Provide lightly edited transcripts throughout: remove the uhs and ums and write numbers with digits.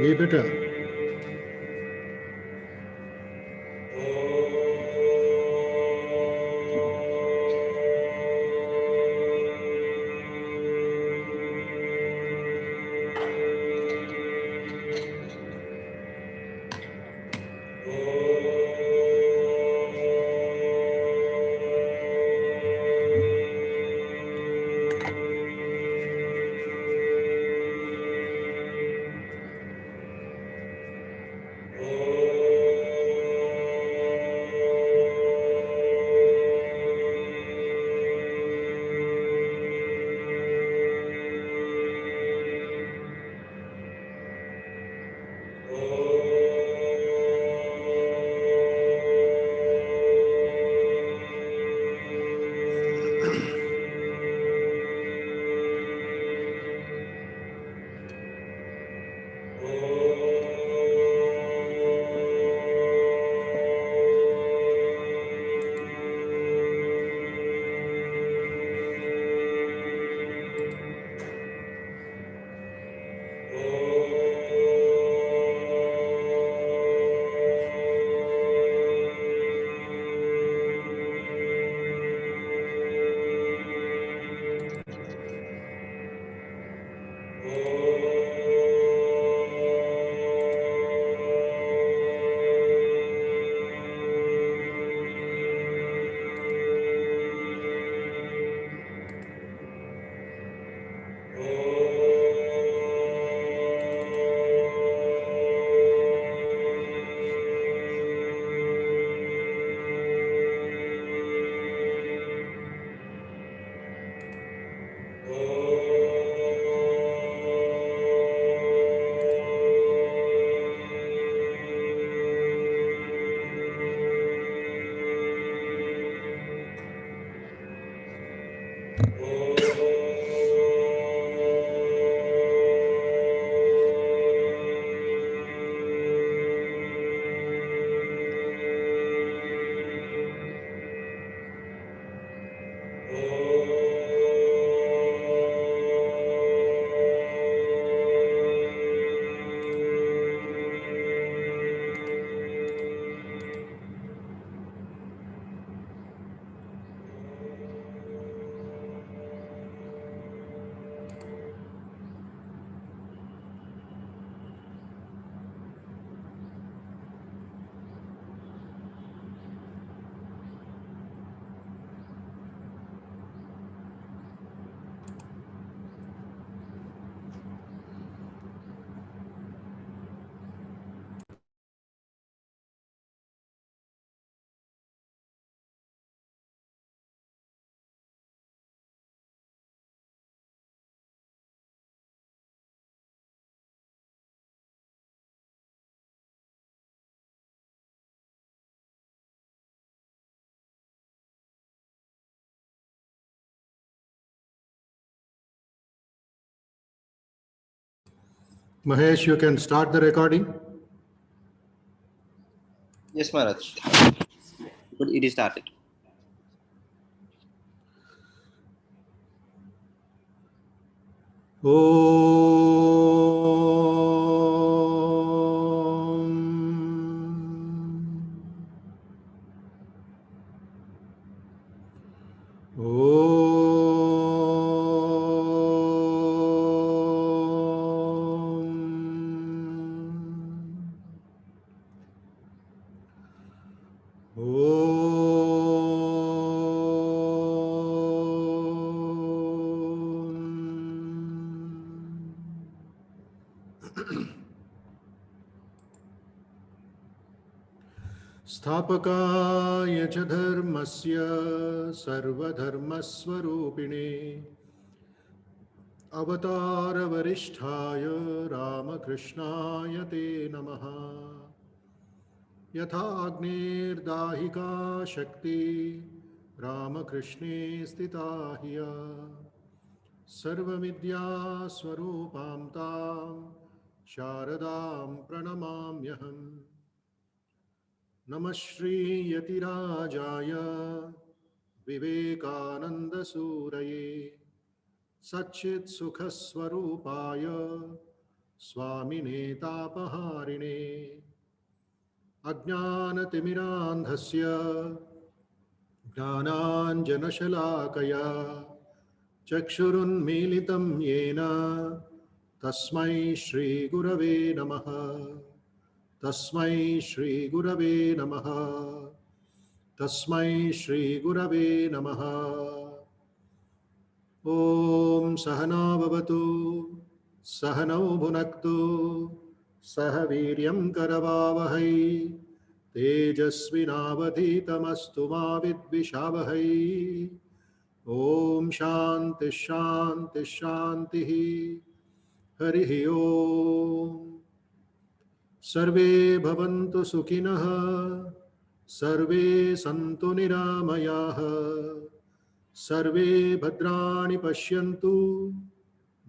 ये बेटा Mahesh, you can start the recording. Yes, Maharaj. But it is started. स्थापकाय च धर्मस्य सर्वधर्मस्वरूपिणे अवतारवरिष्ठाय रामकृष्णाय ते नमः। यथा अग्निर्दाहिका शक्ति रामकृष्णे स्थिता हिया सर्वविद्या स्वरूपां तां शारदां प्रणमाम्यहम् नमः श्रीयतिराजाय विवेकानन्दसूरये सच्चित्सुखस्वरूपाय स्वामिने तापहारिणे अज्ञानतिमिरान्धस्य ज्ञानाञ्जनशलाकया चक्षुरुन्मीलितं येन तस्मै श्रीगुरवे नमः तस्मै श्रीगुरवे नमः तस्मै श्रीगुरवे नमः ॐ सहना भवतु सहनौ भुनक्तु सह वीर्यं करवावहै तेजस्विनावधीतमस्तु मा विद्विषावहै ॐ शान्ति शान्ति शान्तिः हरिः ॐ सर्वे भवन्तु सुखिनः सर्वे सन्तु निरामयाः सर्वे भद्राणि पश्यन्तु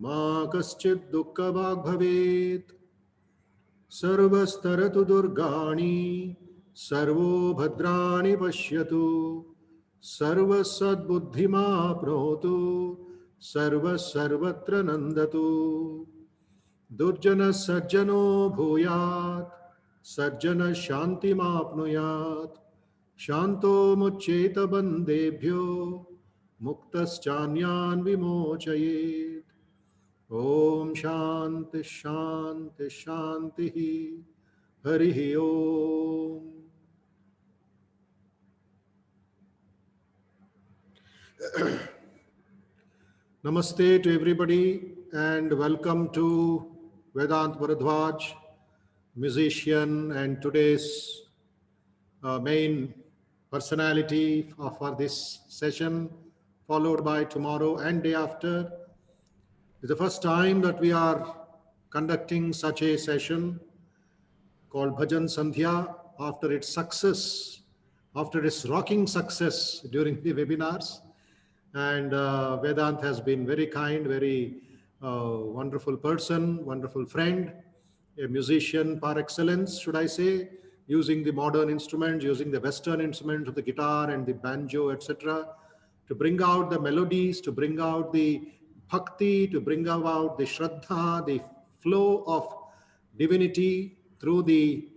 मा कश्चित् दुःखभाग् भवेत् सर्वस्तरतु दुर्गाणि सर्वो भद्राणि पश्यतु सर्वसद्बुद्धिमाप्नोतु सर्वत्र नन्दतु दुर्जनः सज्जनो भूयात् सज्जनः शान्तिमाप्नुयात् शान्तो मुच्येत बन्देभ्यो मुक्तश्चान्यान् विमोचयेत् ॐ शान्ति शान्ति शान्तिः हरिः ॐ Namaste to everybody and welcome to Vedant Bharadwaj, musician and today's main personality for this session, followed by tomorrow and day after. It's the first time that we are conducting such a session called Bhajan Sandhya after its success, after its rocking success during the webinars. And Vedant has been very kind, very wonderful person, wonderful friend, a musician par excellence, should I say, using the modern instruments, using the Western instruments of the guitar and the banjo, etc., to bring out the melodies, to bring out the bhakti, to bring about the shraddha, the flow of divinity through the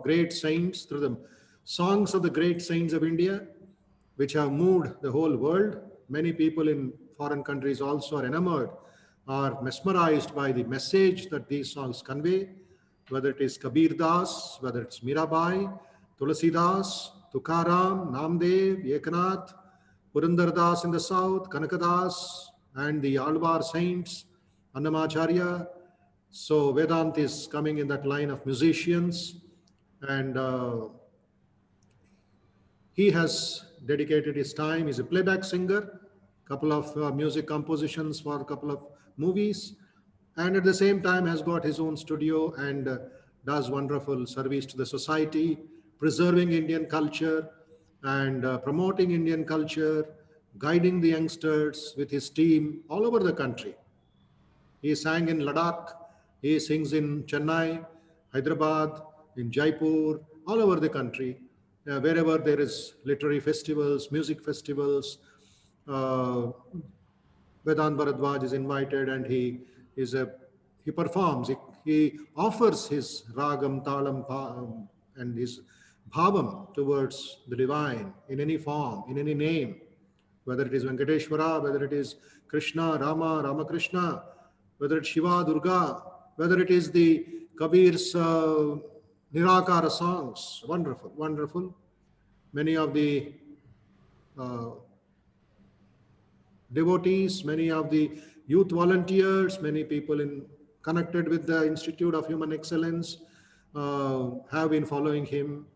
great saints, through the songs of the great saints of India, which have moved the whole world. Many people in foreign countries also are enamored, are mesmerized by the message that these songs convey, whether it is Kabir Das, whether it's Mirabai, Tulasi Das, Tukaram, Namdev, Eknath, Purandar Das in the south, Kanakadas, and the Alvar saints, Annamacharya. So Vedant is coming in that line of musicians, and he has dedicated his time. He's a playback singer, couple of music compositions for a couple of movies, and at the same time has got his own studio and does wonderful service to the society, preserving Indian culture and promoting Indian culture, guiding the youngsters with his team all over the country. He sang in Ladakh, he sings in Chennai, Hyderabad, in Jaipur, all over the country. Wherever there is literary festivals, music festivals, Vedant Bharadwaj is invited, and he performs. He offers his ragam, talam, and his bhavam towards the divine in any form, in any name, whether it is Venkateshwara, whether it is Krishna, Rama, Ramakrishna, whether it's Shiva, Durga, whether it is the Kabir's Nirakara songs. Wonderful, wonderful. Many of the devotees, many of the youth volunteers, many people connected with the Institute of Human Excellence have been following him.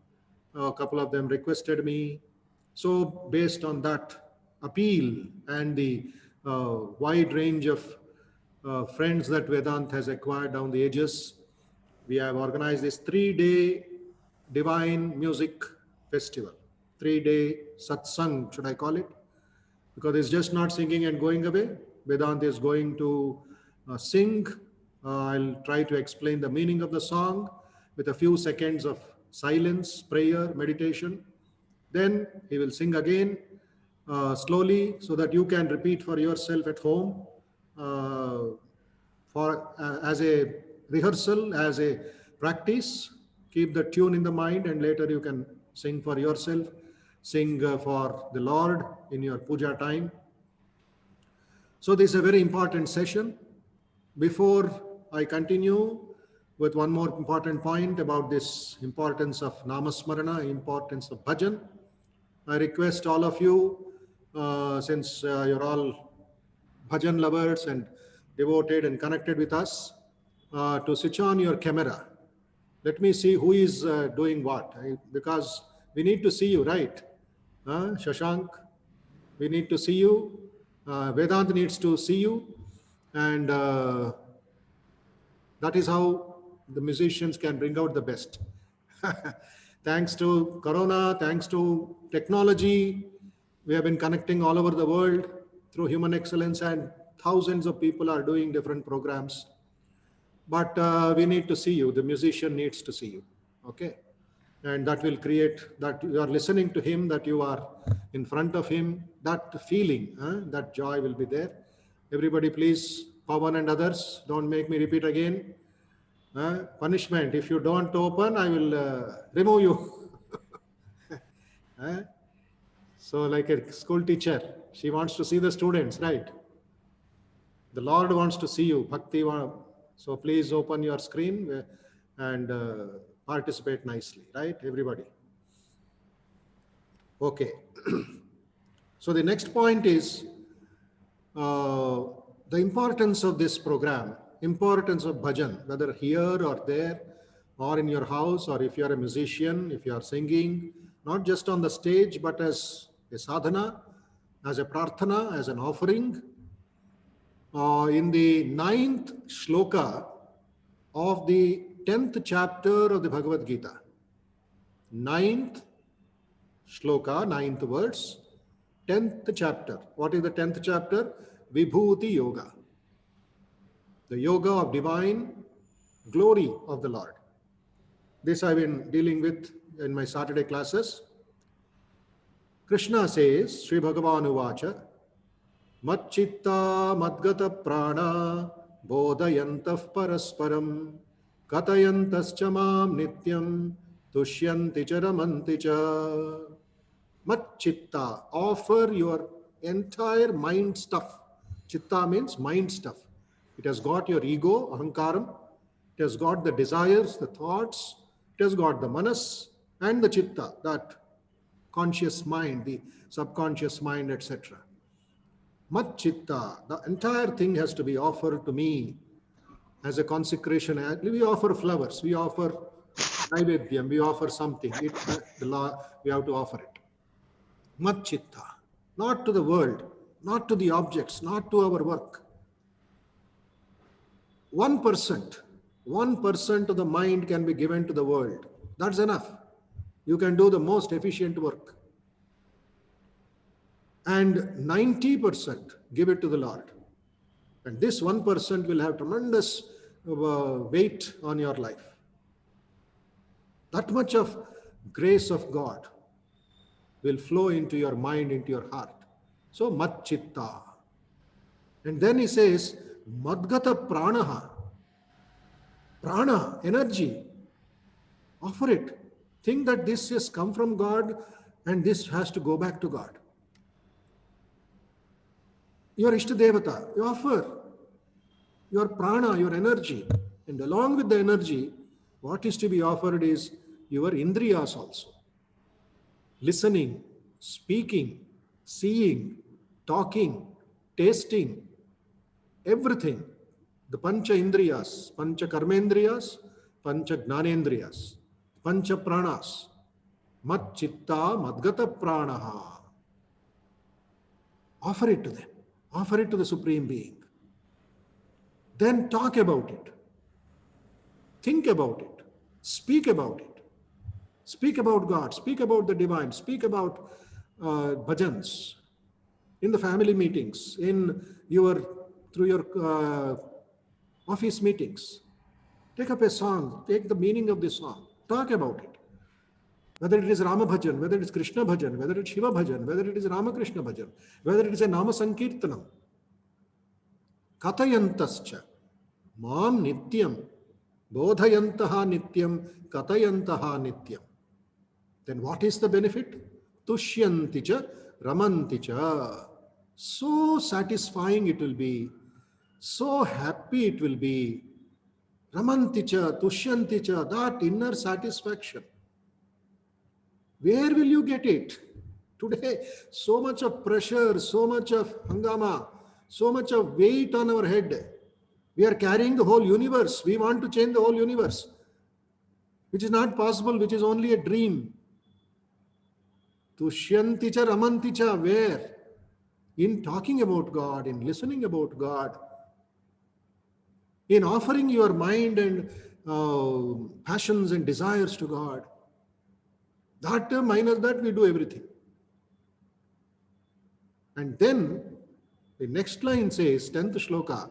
A couple of them requested me. So based on that appeal and the wide range of friends that Vedant has acquired down the ages, we have organized this 3-day Divine Music Festival. 3-day satsang, should I call it? Because it's just not singing and going away. Vedant is going to sing. I'll try to explain the meaning of the song with a few seconds of silence, prayer, meditation. Then he will sing again slowly so that you can repeat for yourself at home as a rehearsal, as a practice. Keep the tune in the mind and later you can sing for yourself, sing for the Lord in your puja time. So this is a very important session. Before I continue with one more important point about this importance of Namasmarana, importance of bhajan, I request all of you, since you're all bhajan lovers and devoted and connected with us, to switch on your camera. Let me see who is doing what, because we need to see you, right? Shashank, we need to see you. Vedant needs to see you. And that is how the musicians can bring out the best. Thanks to Corona, thanks to technology, we have been connecting all over the world through Human Excellence, and thousands of people are doing different programs. But we need to see you. The musician needs to see you. Okay. And that will create that you are listening to him, that you are in front of him, that feeling, that joy will be there. Everybody, please, Pawan and others, don't make me repeat again. Punishment. If you don't open, I will remove you. So like a school teacher, she wants to see the students, right? The Lord wants to see you. Bhakti. So please open your screen and participate nicely, right? Everybody. Okay. So the next point is the importance of this program, importance of bhajan, whether here or there or in your house, or if you are a musician, if you are singing, not just on the stage, but as a sadhana, as a prarthana, as an offering. In the 9th shloka of the 10th chapter of the Bhagavad Gita, 9th shloka, 9th verse, 10th chapter. What is the 10th chapter? Vibhuti Yoga. The yoga of divine glory of the Lord. This I've been dealing with in my Saturday classes. Krishna says, Sri Bhagavan Uvacha, Matchitta Madgata Prana Bodhayantah Parasparam Katayantascha Mam Nityam Tushyanti Charamanti Cha. Matchitta, offer your entire mind stuff. Chitta means mind stuff. It has got your ego, ahankaram. It has got the desires, the thoughts. It has got the manas and the chitta, that conscious mind, the subconscious mind, etc. Mat chitta, the entire thing has to be offered to me as a consecration. We offer flowers, we offer naivedyam, we offer something. We have to offer it. Mat chitta, not to the world, not to the objects, not to our work. 1% of the mind can be given to the world. That's enough. You can do the most efficient work. And 90% give it to the Lord. And this 1% will have tremendous weight on your life. That much of grace of God will flow into your mind, into your heart. So, mat chitta. And then he says, madgata pranaha. Prana, energy. Offer it. Think that this has come from God and this has to go back to God. Your Ishtadevata, you offer your prana, your energy. And along with the energy, what is to be offered is your indriyas also. Listening, speaking, seeing, talking, tasting, everything. The pancha indriyas, pancha karmendriyas, pancha gnanendriyas, pancha pranas. Mat chitta madgata pranaha. Offer it to them. Offer it to the Supreme Being. Then talk about it. Think about it. Speak about it. Speak about God, speak about the divine, speak about bhajans in the family meetings, through your office meetings. Take up a song, take the meaning of the song, talk about it. Whether it is Rama Bhajan, whether it is Krishna Bhajan, whether it's Shiva Bhajan, whether it is Ramakrishna Bhajan, whether it is a Nama Sankirtanam. Katayantascha Mam Nityam Bodhayantaha Nityam Katayantaha Nityam. Then what is the benefit? Tushyanticha Ramanticha. So satisfying it will be, so happy it will be. Ramanticha, Tushyanticha, that inner satisfaction. Where will you get it? Today, so much of pressure, so much of hangama, so much of weight on our head. We are carrying the whole universe. We want to change the whole universe, which is not possible, which is only a dream. Tushyanticha Ramanticha, where? In talking about God, in listening about God, in offering your mind and passions and desires to God. That minus that, we do everything. And then the next line says, 10th shloka,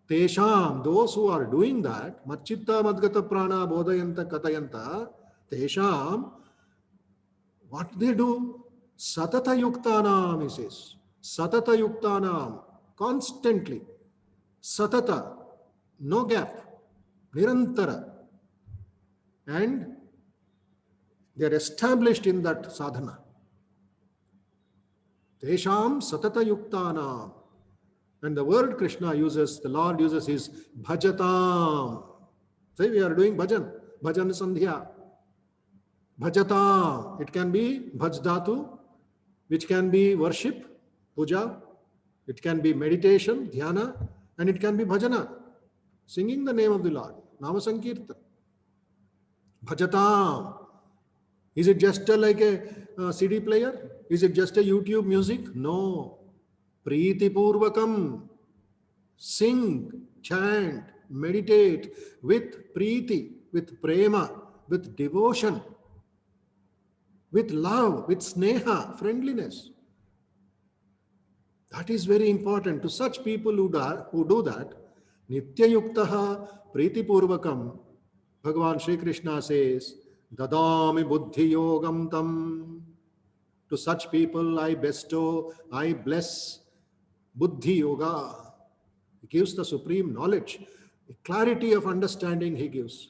Tesham, those who are doing that, Machitta Madgata Prana Bodhayanta Katayanta, Tesham, what they do? Satata Yuktanam, he says. Satata Yuktanam, constantly. Satata, no gap, Nirantara. And they are established in that sadhana. Tesham Satata Yuktanam. And the word Krishna uses, the Lord uses is Bhajatam. Say we are doing bhajan, bhajan sandhya. Bhajatam. It can be bhajdatu, which can be worship, puja. It can be meditation, dhyana, and it can be bhajana, singing the name of the Lord, Nama Sankirtan. Bhajatam. Is it just like a CD player? Is it just a YouTube music? No. Preeti Purvakam. Sing, chant, meditate with preeti, with prema, with devotion, with love, with sneha, friendliness. That is very important. To such people who do that, Nitya Yuktaha Preeti Purvakam, Bhagavan Shri Krishna says, Dadami Buddhi Yogam Tam. To such people I bestow, I bless Buddhi Yoga. He gives the supreme knowledge, the clarity of understanding he gives.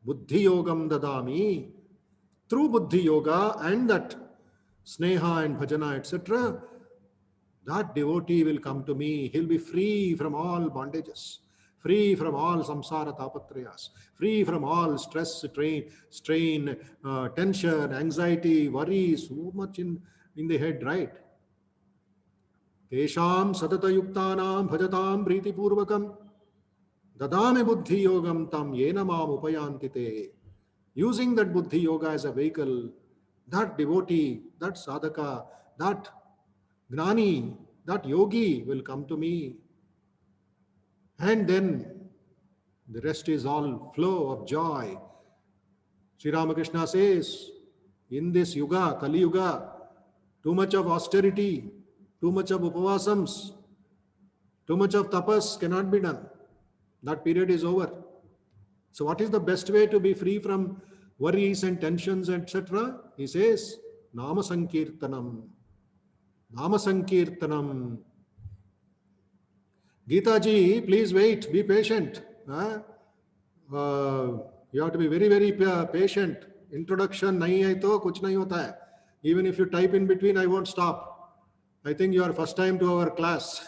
Buddhi Yogam Dadami. Through Buddhi Yoga and that Sneha and Bhajana, etc., that devotee will come to me. He'll be free from all bondages, free from all samsara tapatrayas, free from all stress, strain, tension, anxiety, worry, so much in the head, right? Tesham satata yuktanam bhajatam priti purvakam dadame buddhi yogam tam yena mam upayantite. Using that buddhi yoga as a vehicle, that devotee, that sadhaka, that gnani, that yogi will come to me. And then the rest is all flow of joy. Sri Ramakrishna says, in this yuga, Kali Yuga, too much of austerity, too much of upavasams, too much of tapas cannot be done. That period is over. So what is the best way to be free from worries and tensions, etc.? He says, Nama Sankirtanam. Nama Sankirtanam. Geeta ji, please wait, be patient. You have to be very, very patient. Introduction nahi hai to kuch nahi hota hai. Even if you type in between, I won't stop. I think you are first time to our class.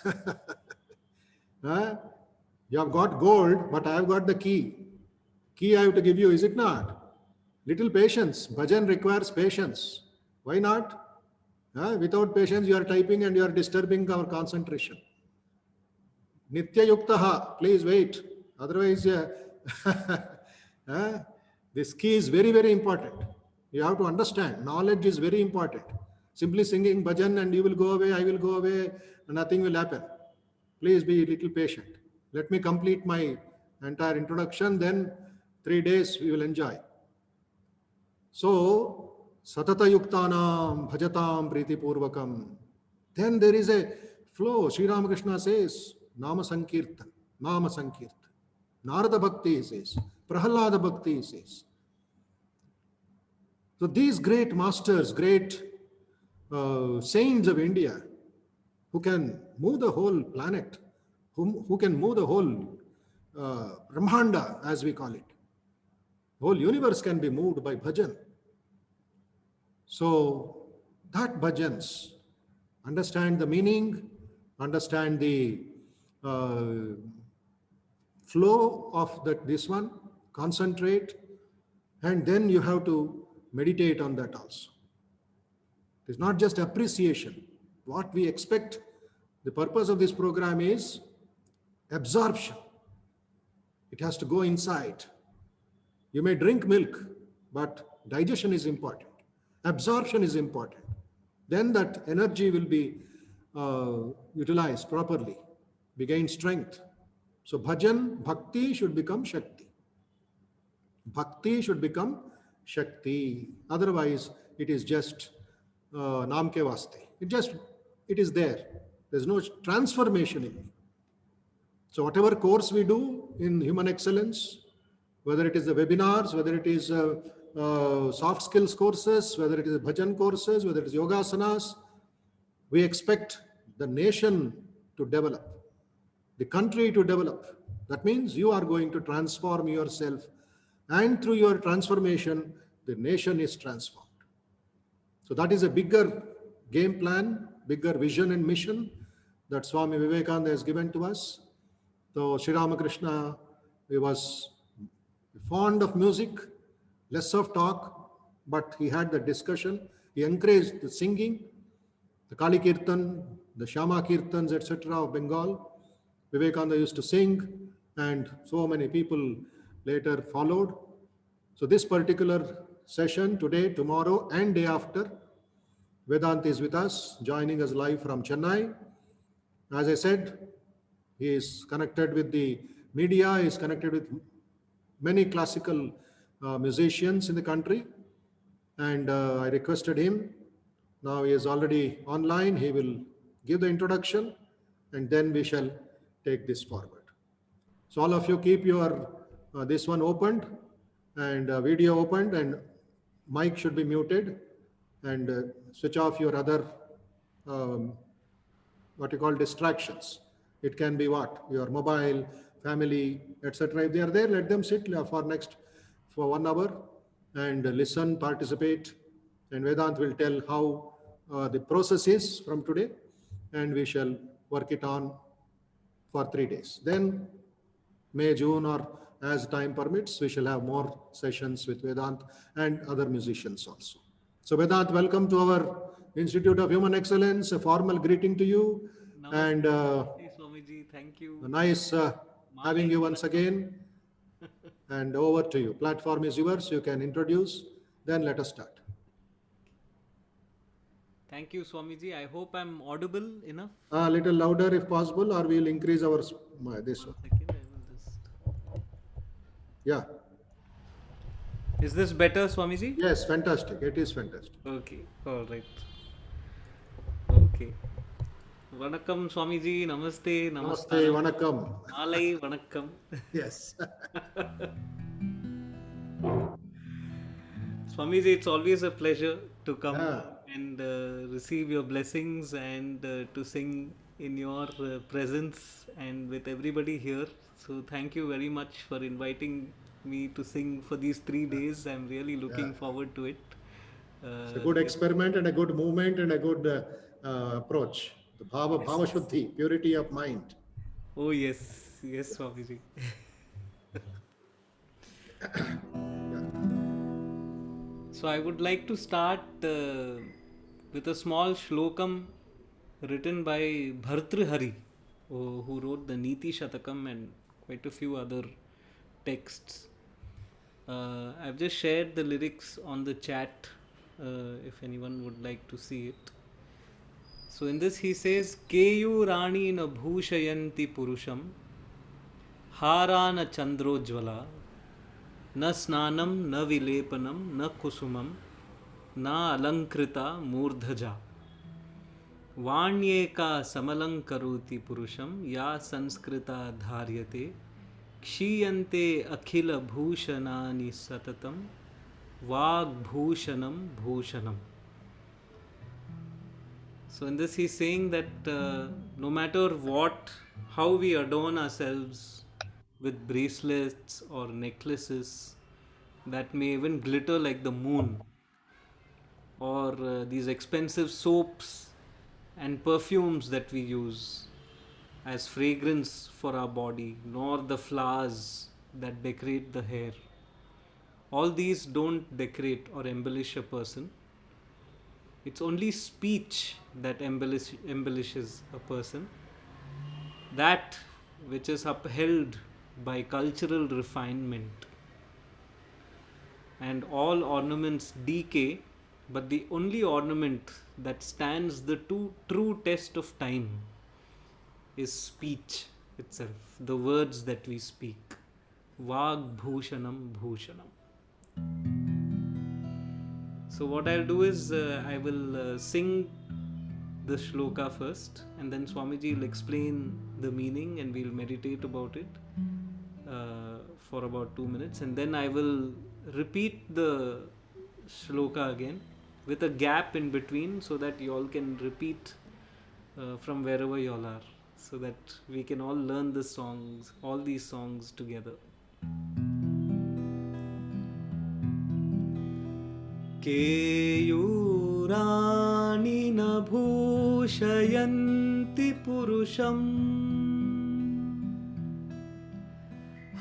You have got gold, but I have got the key. Key I have to give you, is it not? Little patience. Bhajan requires patience. Why not? Without patience, you are typing and you are disturbing our concentration. Nitya Yuktaha, please wait. Otherwise, this key is very, very important. You have to understand. Knowledge is very important. Simply singing bhajan and you will go away, I will go away, nothing will happen. Please be a little patient. Let me complete my entire introduction, then 3 days we will enjoy. So, satatayuktanam bhajatam pritipurvakam. Then there is a flow. Sri Ramakrishna says, Nama Sankirtan, Nama Sankirtan. Narada Bhakti, he says. Prahalada Bhakti, he says. So these great masters, great saints of India, who can move the whole planet, who can move the whole Brahmanda, as we call it. The whole universe can be moved by bhajan. So that bhajans, understand the meaning, understand the flow of this one, concentrate, and then you have to meditate on that also. It is not just appreciation. What we expect, the purpose of this program is absorption. It has to go inside. You may drink milk, but digestion is important. Absorption is important. Then that energy will be utilized properly. We gain strength. So bhajan, bhakti should become shakti. Bhakti should become shakti. Otherwise, it is just naam ke vaste. It is there. There's no transformation in it. So whatever course we do in human excellence, whether it is the webinars, whether it is soft skills courses, whether it is bhajan courses, whether it is yogasanas, we expect the nation to develop, the country to develop. That means you are going to transform yourself, and through your transformation, the nation is transformed. So that is a bigger game plan, bigger vision and mission that Swami Vivekananda has given to us. So Sri Ramakrishna, he was fond of music, less of talk, but he had the discussion. He encouraged the singing, the Kali Kirtan, the Shama Kirtans, etc. of Bengal. Vivekananda used to sing, and so many people later followed. So this particular session, today, tomorrow, and day after, Vedant is with us, joining us live from Chennai. As I said, he is connected with the media, he is connected with many classical musicians in the country. And I requested him. Now he is already online. He will give the introduction, and then we shall take this forward. So all of you keep your this one opened, and video opened, and mic should be muted, and switch off your other what you call distractions. It can be what? Your mobile, family, etc. If they are there, let them sit for 1 hour and listen, participate, and Vedant will tell how the process is from today, and we shall work it on for 3 days. Then May, June, or as time permits, we shall have more sessions with Vedant and other musicians also. So Vedant, welcome to our Institute of Human Excellence. A formal greeting to you. Namaste. And Swamiji, thank you. Nice having you once again. And over to you. Platform is yours. You can introduce. Then let us start. Thank you, Swamiji. I hope I'm audible enough. A little louder if possible, or we'll increase our this one. Second, I will just. Yeah. Is this better, Swamiji? Yes, fantastic. It is fantastic. Okay, all right. Okay. Vanakkam, Swamiji. Namaste. Namaste, Namaste. vanakkam. Malai, Vanakkam. Yes. Swamiji, it's always a pleasure to come Yeah. and receive your blessings and to sing in your presence and with everybody here. So thank you very much for inviting me to sing for these 3 days. I'm really looking forward to it. It's a good experiment and a good movement and a good approach. The bhava shuddhi, purity of mind. Oh yes, yes, Swamiji. So I would like to start with a small shlokam written by Bhartrhari, who wrote the Niti Shatakam and quite a few other texts. I've just shared the lyrics on the chat if anyone would like to see it. So in this he says, Keyu Rani na bhushayanti purusham, Harana chandrojvala, न स्नानं न विलेपनं न कुसुमं न अलङ्कृता मूर्धजा वाण्येका समलङ्करोति पुरुषं या संस्कृता धार्यते क्षीयन्ते अखिलभूषणानि सततं वाग्भूषणं भूषणम्. So in this he's saying that no matter how we adorn ourselves with bracelets or necklaces that may even glitter like the moon, or these expensive soaps and perfumes that we use as fragrance for our body, nor the flowers that decorate the hair. All these don't decorate or embellish a person. It's only speech that embellishes a person. That which is upheld by cultural refinement. And all ornaments decay, but the only ornament that stands the true test of time is speech itself, the words that we speak. Vag bhushanam bhushanam. So what I'll do is I will sing the shloka first, and then Swamiji will explain the meaning and we'll meditate about it for about 2 minutes, and then I will repeat the shloka again with a gap in between so that you all can repeat from wherever you all are, so that we can all learn the songs, all these songs together. केयूराणि न भूषयन्ति पुरुषम्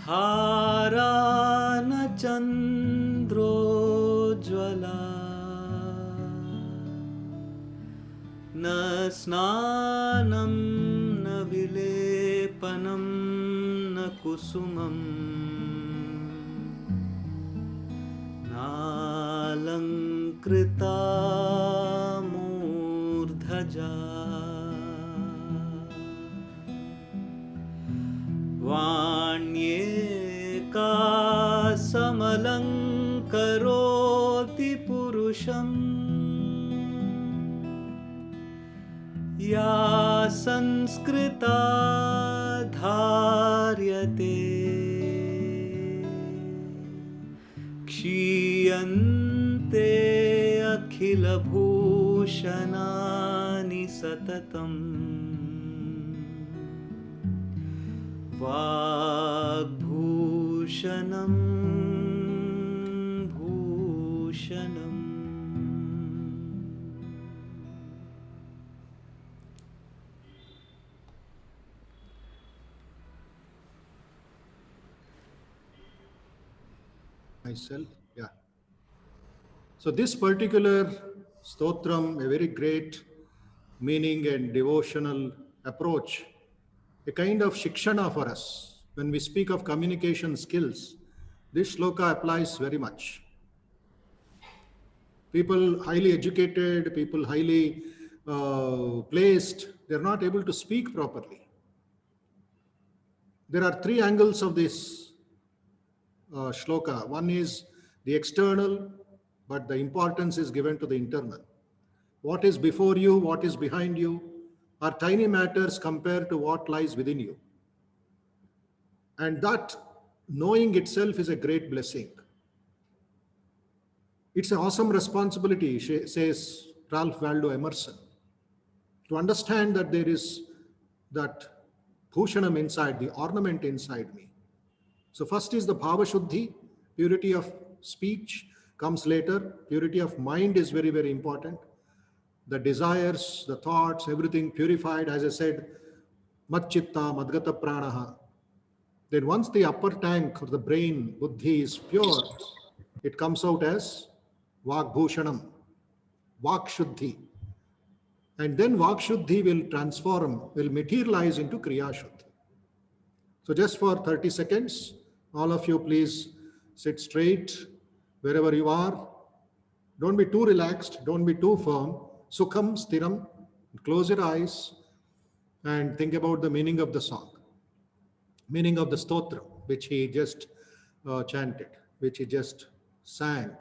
हारा न चन्द्रोज्ज्वला न स्नानं न विलेपनं न कुसुमम् नालङ्कृता मूर्धजा वाण्येका समलङ्करोति पुरुषम् या संस्कृता धार्यते क्षीयन्ते अखिलभूषणानि सततम् वाग्भूषणं भूषणम्. Myself, yeah. So this particular stotram, a very great meaning and devotional approach, a kind of shikshana for us. When we speak of communication skills, this shloka applies very much. People highly educated, people highly placed, they're not able to speak properly. There are three angles of this shloka. One is the external, but the importance is given to the internal. What is before you, what is behind you, are tiny matters compared to what lies within you. And that knowing itself is a great blessing. It's an awesome responsibility, says Ralph Waldo Emerson, to understand that there is that bhushanam inside, the ornament inside me. So first is the bhava shuddhi, purity of speech comes later. Purity of mind is very, very important. The desires, the thoughts, everything purified, as I said, mat chitta, madgata pranaha. Then once the upper tank or the brain, buddhi is pure, it comes out as vak bhushanam, vak shuddhi. And then vak shuddhi will transform, will materialize into kriya shuddhi. So just for 30 seconds, all of you please sit straight wherever you are. Don't be too relaxed, don't be too firm. Sukham, stiram, close your eyes and think about the meaning of the song, meaning of the stotra, which he just chanted. which he just sang.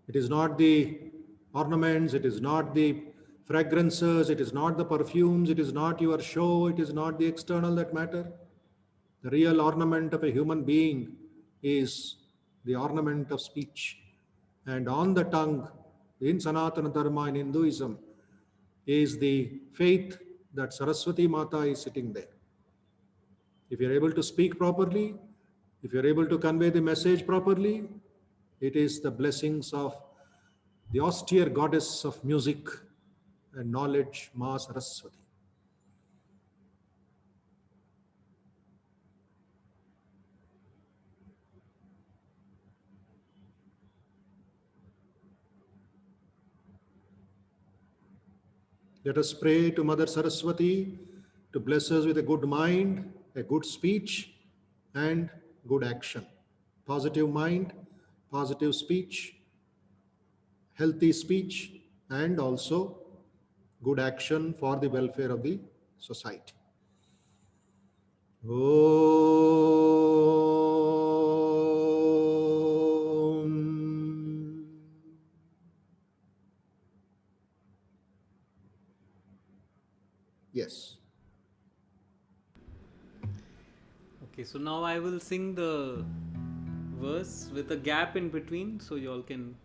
It is not the ornaments, it is not the fragrances, it is not the perfumes, it is not your show, it is not the external that matter. The real ornament of a human being is the ornament of speech. And on the tongue, in Sanatana Dharma in Hinduism, is the faith that Saraswati Mata is sitting there. If you're able to speak properly, if you're able to convey the message properly, it is the blessings of the austere goddess of music and knowledge, Ma Saraswati. Let us pray to Mother Saraswati to bless us with a good mind, a good speech, and good action. Positive mind, positive speech, healthy speech, and also good action for the welfare of the society. Om. Yes. Okay, so now I will sing the verse with a gap in between so you all can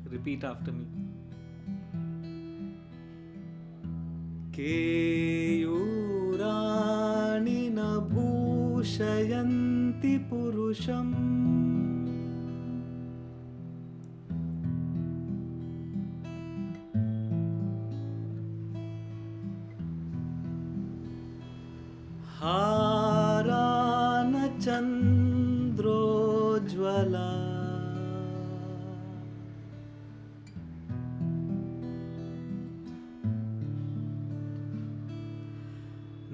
repeat after me. केयूराणि न भूषयन्ति पुरुषम् हारा न चन्द्रोज्ज्वला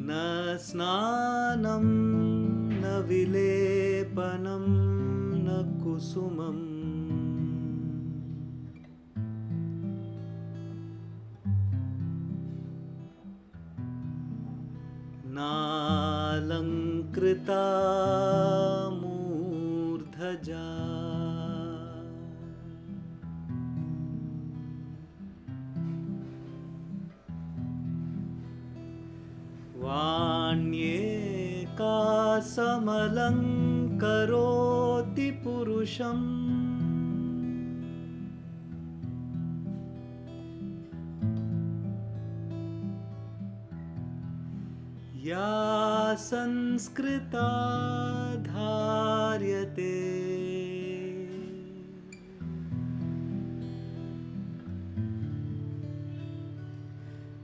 न स्नानं न विलेपनं न कुसुमम् नालङ्कृता मूर्धजा वाण्येका समलङ्करोति पुरुषम् या संस्कृता धार्यते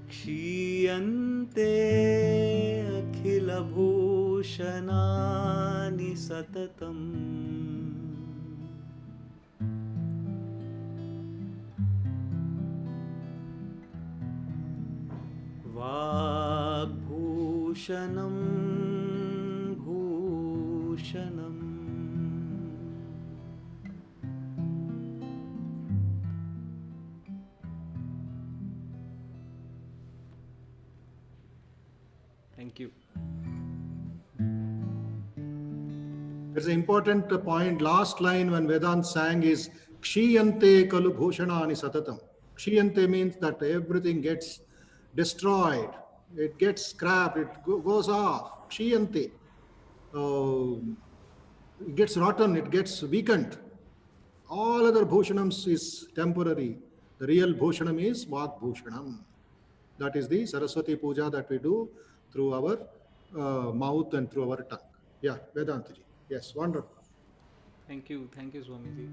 क्षीयन्ते अखिलभूषणानि सततम् वाग्भूषणं भूषणम् Thank you. There's an important point. Last line when Vedant sang is Kshiyante kalu bhushanani satatam. Kshiyante means that everything gets destroyed, it gets scrapped, it goes off. Kshiyante. It gets rotten, it gets weakened. All other bhushanams is temporary. The real bhushanam is Vak bhushanam. That is the Saraswati puja that we do through our mouth and through our tongue. Yeah, Vedantaji. Yes, wonderful. Thank you, Swamiji.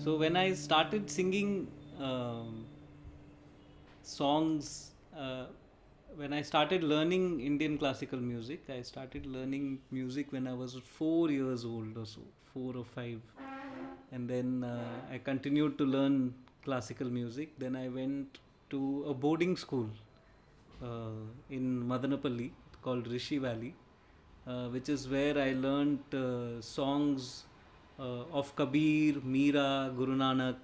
So when I started singing songs, when I started learning Indian classical music, I started learning music when I was 4 years old or so, 4 or 5. And then I continued to learn classical music. Then I went to a boarding school in Madanapalli called Rishi Valley, which is where I learnt songs of Kabir, Meera, Guru Nanak.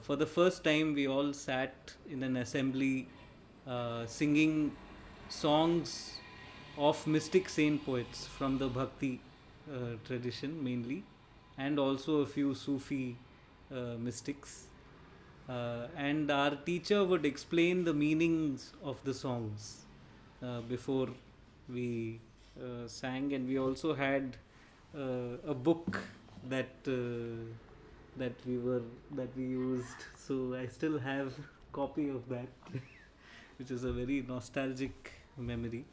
For the first time, we all sat in an assembly singing songs of mystic saint poets from the Bhakti tradition mainly, and also a few Sufi mystics. And our teacher would explain the meanings of the songs before we sang, and we also had a book that that we used. So I still have copy of that, which is a very nostalgic memory.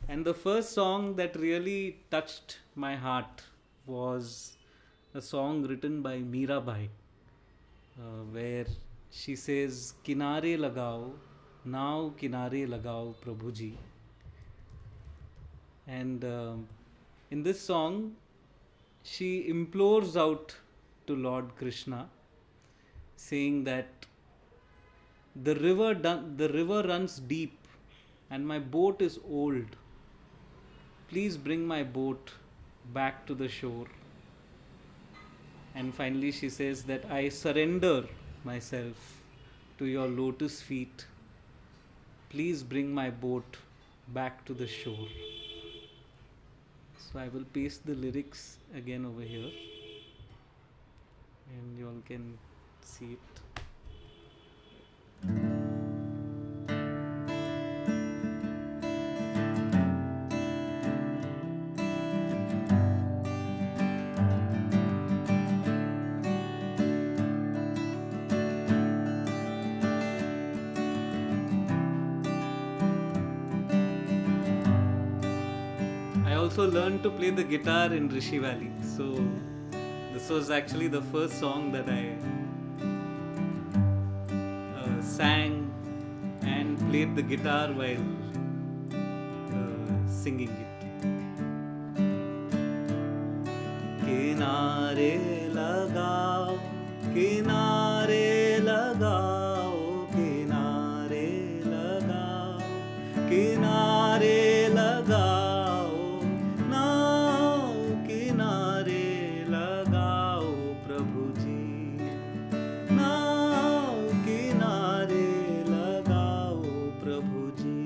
And the first song that really touched my heart was a song written by Mirabai, where she says, "Kinare lagao, now kinare lagao, Prabhuji." And in this song, she implores out to Lord Krishna, saying that the river runs deep, and my boat is old. Please bring my boat back to the shore. And finally, she says that I surrender myself to your lotus feet. Please bring my boat back to the shore. So I will paste the lyrics again over here, and you all can see it. I also learned to play the guitar in Rishi Valley. So this was actually the first song that I sang and played the guitar while singing it. Kinare lagao, kinare lagao, kinare lagao, kinare lagao, now kinare lagao, Prabhuji. Now kinare lagao, Prabhuji.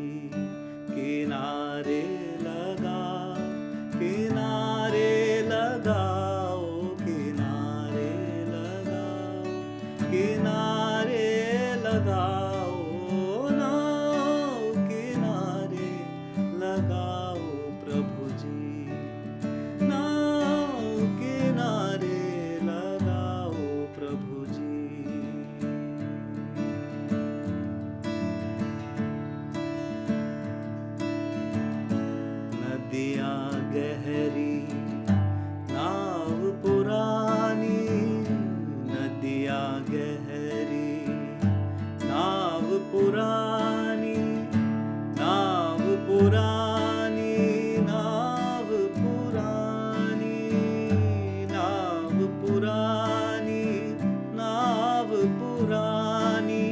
Kinare lagao, kinare lagao, kinare lagao, kinare lagao, now kinare lagao, Prabhuji. Now kinare lagao, Prabhuji. नदियाँ गहरी नाव पुरानी, नदियाँ गहरी नाव पुरानी, नाव पुरानी, नाव पुरानी, नाव पुरानी, नाव पुरानी,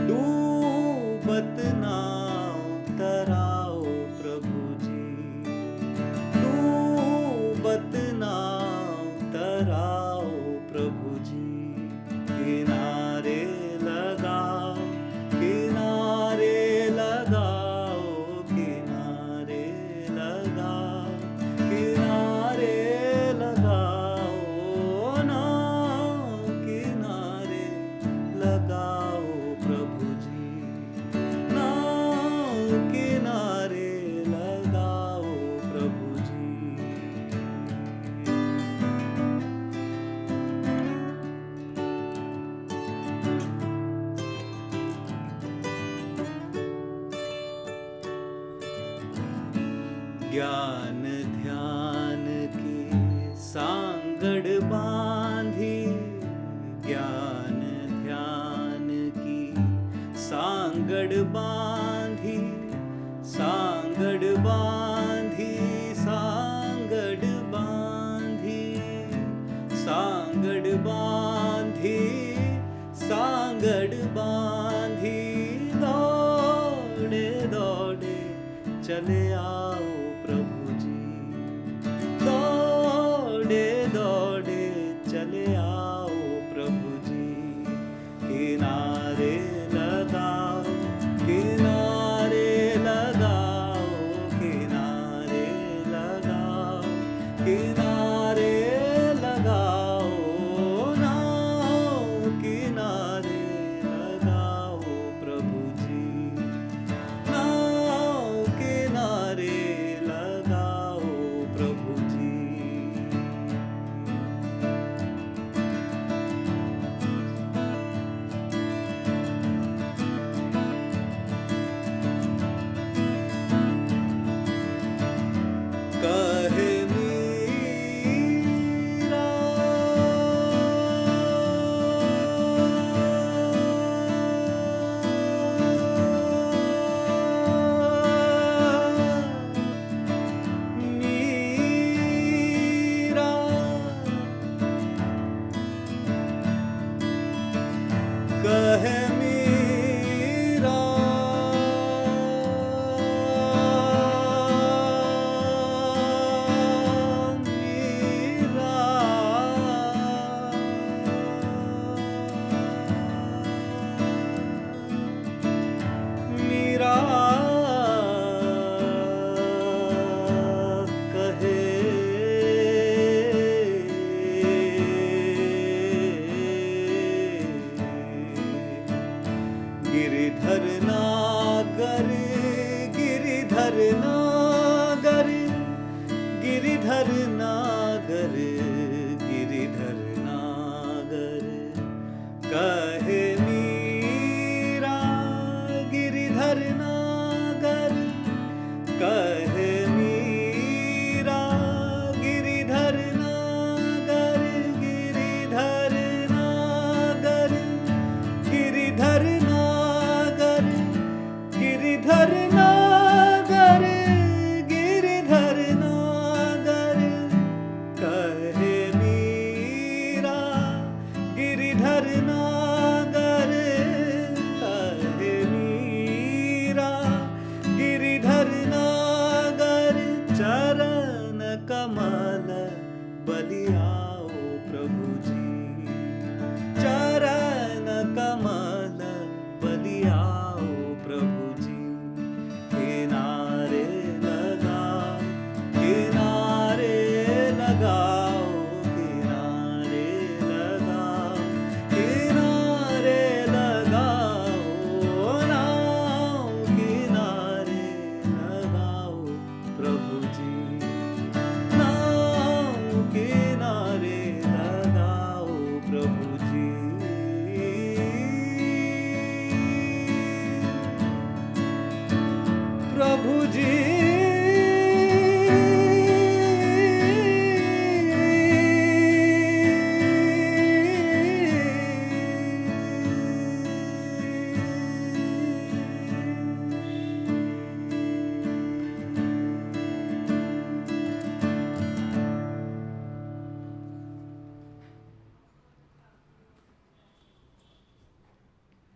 डूबत नाव तराओ, प्रभुजी। डूबत नाव तराओ, प्रभुजी। किनारे लगाओ, किनारे लगाओ, किनारे लगाओ, किनारे लगाओ, नाव किनारे लगाओ, प्रभुजी। नाव किनारे लगाओ, प्रभुजी। ज्ञान ध्यान की सांगड़ बांधी, ज्ञान ध्यान की सांगड़ बांधी, सांगड़ बांधी, सांगड़ बांधी, सांगड़ बांधी, सांगड़ बांधी, दौड़े दौड़े चले आओ, प्रभुजी। दौड़े दौड़े चले आओ, प्रभुजी। किनारे लगाओ, किनारे लगाओ, किनारे बलियाओ प्रभु जी चरण कमल बलियाओ प्रभु जी किनारे लगाओ किनारे लगाओ किनारे लगाओ किनारे लगाओ नाव किनारे लगाओ प्रभु जी नाव किनारे लगाओ प्रभु जी प्रभु जी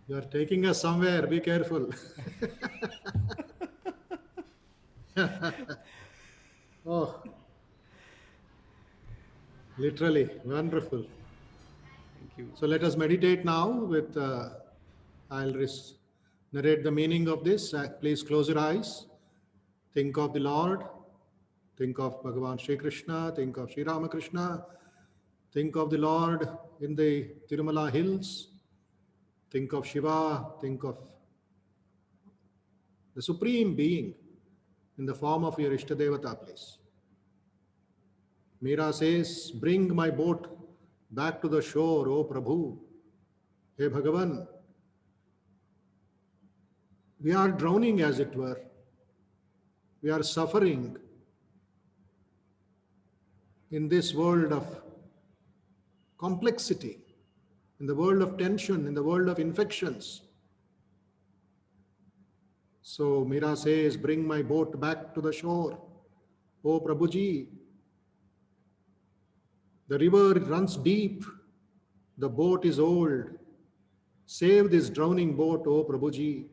You are taking us somewhere. Be careful. Oh, literally wonderful. Thank you. So let us meditate now with, I'll narrate the meaning of this. Please close your eyes. Think of the Lord. Think of Bhagavan Sri Krishna. Think of Sri Ramakrishna. Think of the Lord in the Tirumala hills. Think of Shiva. Think of the Supreme Being in the form of your Ishtadevata, please. Meera says, bring my boat back to the shore, O Prabhu. Hey Bhagavan, we are drowning as it were. We are suffering in this world of complexity, in the world of tension, in the world of infections. So Meera says, bring my boat back to the shore, O Prabhuji. The river runs deep, the boat is old. Save this drowning boat, O Prabhuji.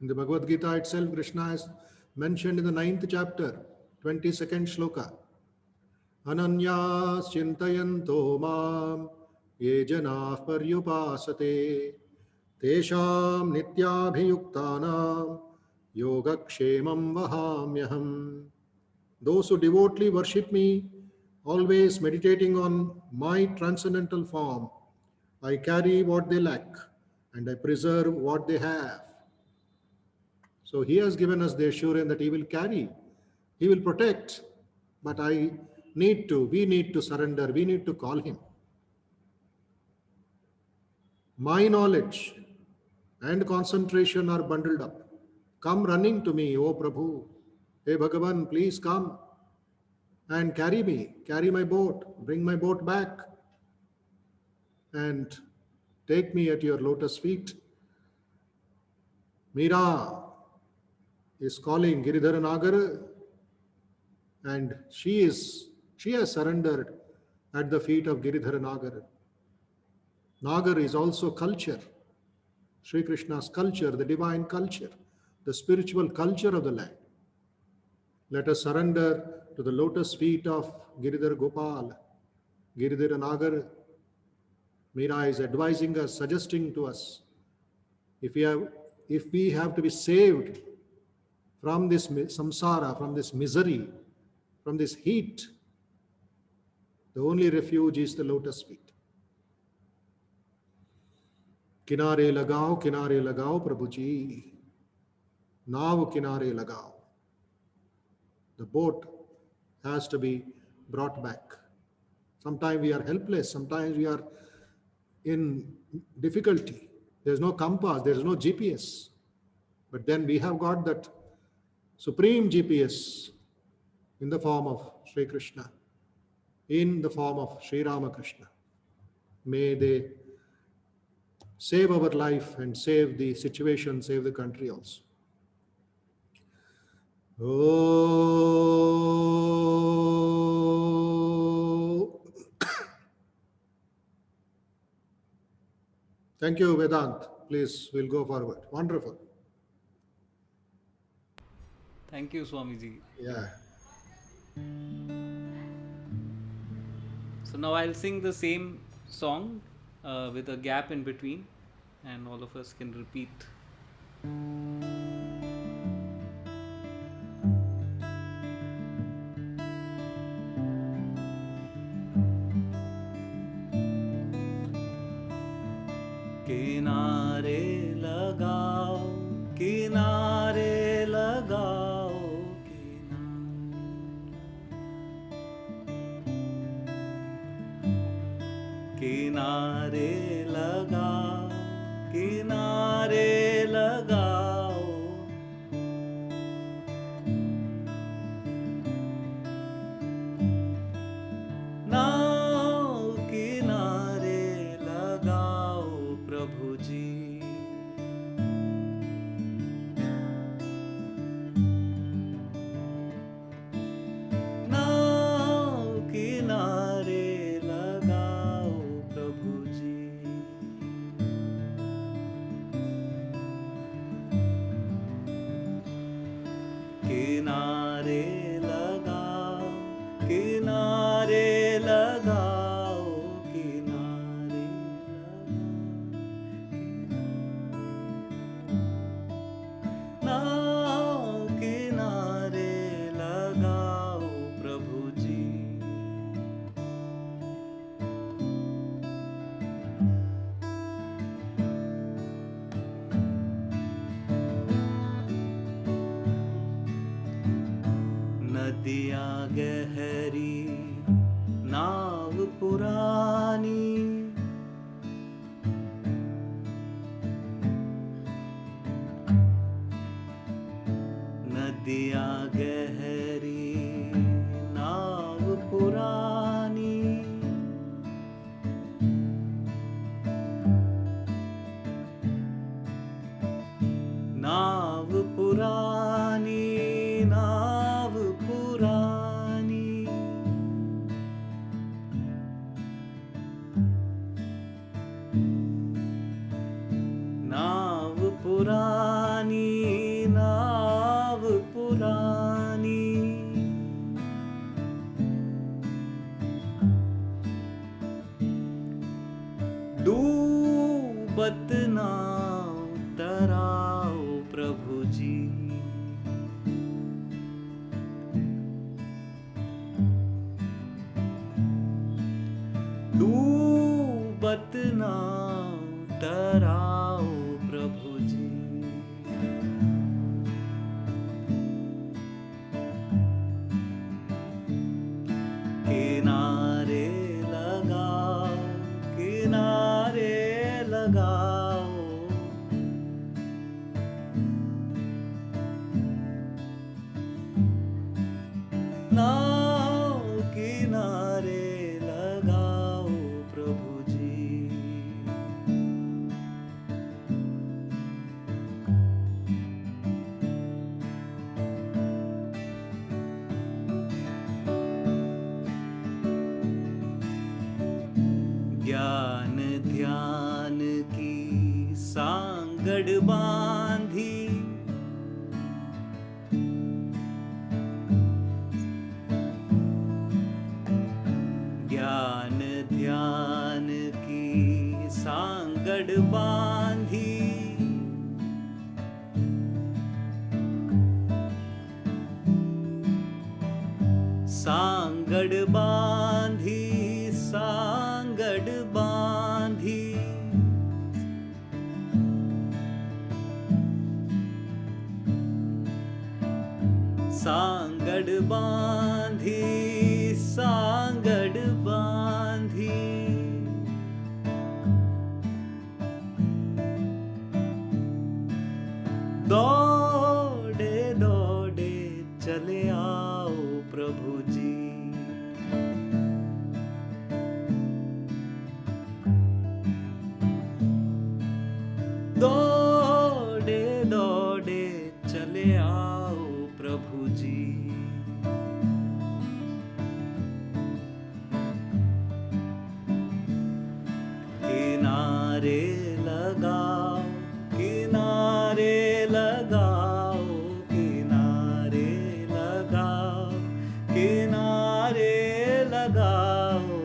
In the Bhagavad Gita itself, Krishna has mentioned in the 9th chapter, 22nd shloka, Ananyas chintayanto mam ye janah paryupasate tesham nityabhiyuktanam yogakshemam vahamyaham. Those who devotedly worship me, always meditating on my transcendental form, I carry what they lack and I preserve what they have. So he has given us the assurance that he will carry, he will protect, but we need to surrender, we need to call him. My knowledge and concentration are bundled up. Come running to me, O Prabhu. Hey Bhagavan, please come and carry me, carry my boat, bring my boat back and take me at your lotus feet. Meera is calling Giridhara Nagar and she has surrendered at the feet of Giridhara Nagar. Nagar is also culture, Sri Krishna's culture, the divine culture, the spiritual culture of the land. Let us surrender to the lotus feet of Giridhar Gopal, Giridhara Nagar. Meera is advising us, suggesting to us, if we have to be saved from this samsara, from this misery, from this heat, the only refuge is the lotus feet. Kinare lagao, Prabhuji. Now kinare lagao. The boat has to be brought back. Sometimes we are helpless, sometimes we are in difficulty. There's no compass, there's no GPS. But then we have got that supreme GPS in the form of Sri Krishna, in the form of Sri Ramakrishna. May they save our life and save the situation, save the country also. Oh. Thank you, Vedant. Please, we'll go forward. Wonderful. Thank you, Swamiji. Yeah. So now I'll sing the same song with a gap in between, and all of us can repeat. किनारे लगाओ, किनारे लगाओ, किनारे लगाओ, किनारे लगाओ, नाव किनारे लगाओ प्रभु जी। नाव किनारे लगाओ प्रभु जी। किनारे लगाओ, किनारे लगाओ, किनारे लगाओ, नाव किनारे लगाओ प्रभु जी। नदियाँ गहरी, नाव पुरानी, नदियाँ गहरी, नाव पुरानी, नाव पुरानी, नाव पुरानी, नाव पुरानी, नाव पुरानी, डूबत नाव तराओ प्रभु जी। डूबत नाव तराओ प्रभु जी। किनारे लगाओ, किनारे लगाओ, नाव किनारे लगाओ प्रभु जी। ज्ञान ध्यान की सांगड़ बांधी, ज्ञान ध्यान की सांगड़ बांधी, सांगड़ बांधी, सांगड़ बांधी, सांगड़ बांधी, सांगड़ बांधी, दौड़े दौड़े चले आओ प्रभु जी। दौड़े दौड़े चले आओ प्रभु जी। किनारे लगाओ, किनारे लगाओ, किनारे लगाओ, किनारे लगाओ,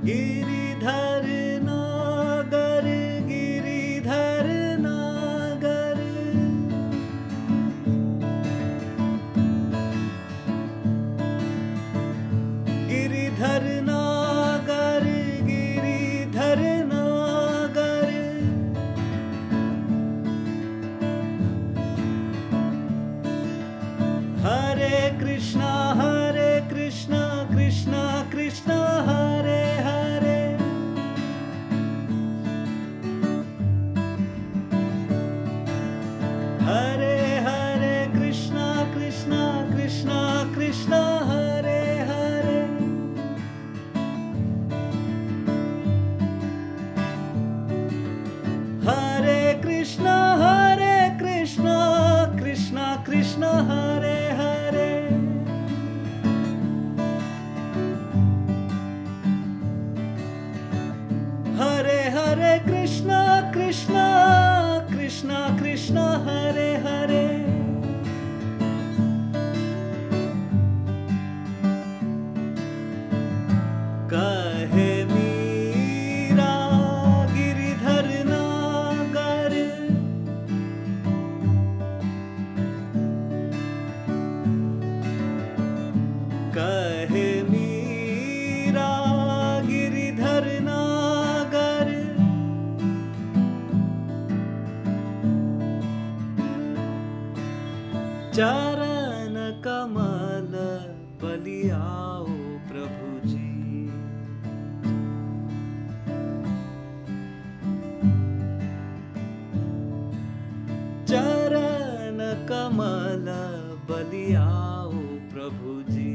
गिरिधर नागर गिरिधर नागर गिरिधर नागर गिरिधर नागर हरे कृष्णा कृष्णा कृष्णा हरे हरे हरे हरे कृष्णा कृष्णा कृष्णा कृष्णा हरे हरे हरे कृष्णा कृष्णा कृष्णा हरे हरे हरे हरे कृष्णा कृष्णा कृष्णा कृष्णा हरे हरे कहे मीरा गिरिधर नागर कहे मीरा गिरिधर नागर चरण कमल बलियाओ प्रभु जी चरण कमल बलियाओ प्रभु जी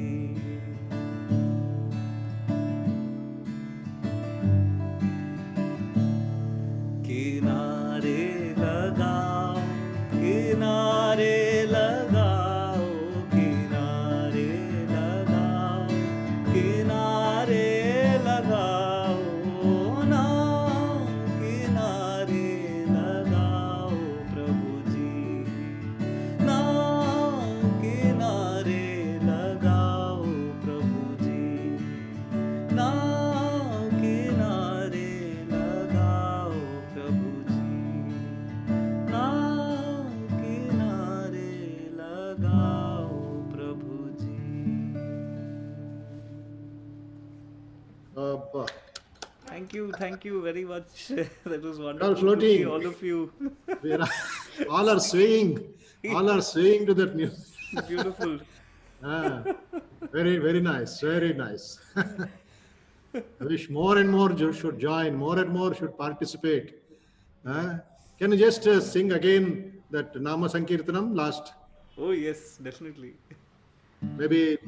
किनारे लगाओ किनारे लगाओ किनारे लगाओ किनारे लगाओ ना किनारे लगाओ प्रभु जी ना किनारे लगाओ प्रभु जी ना किनारे लगाओ प्रभु जी ना किनारे लगाओ प्रभु जी Thank you very much. That was wonderful to floating. see all of you. All are swaying to that music. Beautiful. Very, very nice. Very nice. I wish more and more should join, more and more should participate. Can you just sing again that Nama Sankirtanam last, Oh yes, definitely. maybe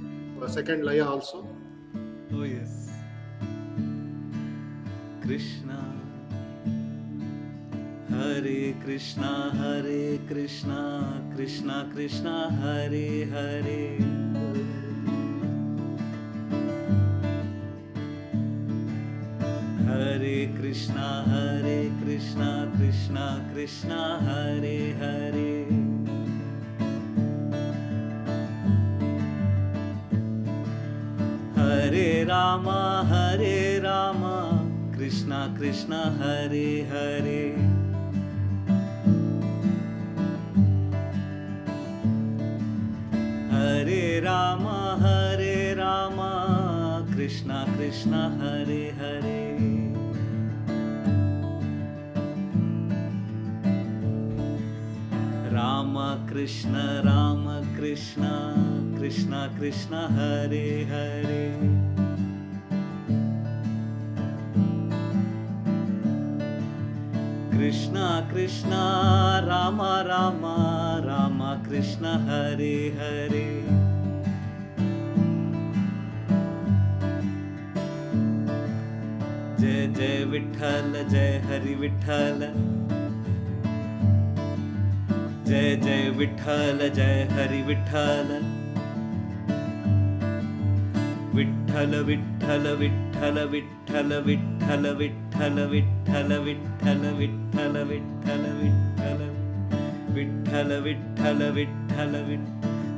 a second laya also? Oh yes. Krishna Hare Krishna Krishna Krishna Hare Hare Hare Krishna Krishna Krishna Hare Hare Hare Rama Krishna Krishna Hare Hare Hare Rama Krishna Krishna Hare Hare Rama Krishna Krishna Krishna Hare Hare Krishna Krishna Rama Krishna Hare Hare Jai Jai Vitthal Jai Hari Vitthal Jai Jai Vitthal Jai Hari Vitthal Vitthal Vitthal Vitthal Vitthal Vitthal Vitthal Vitthal Vitthal Vitthal Vitthal Vitthal Vitthal Vitthal Vitthal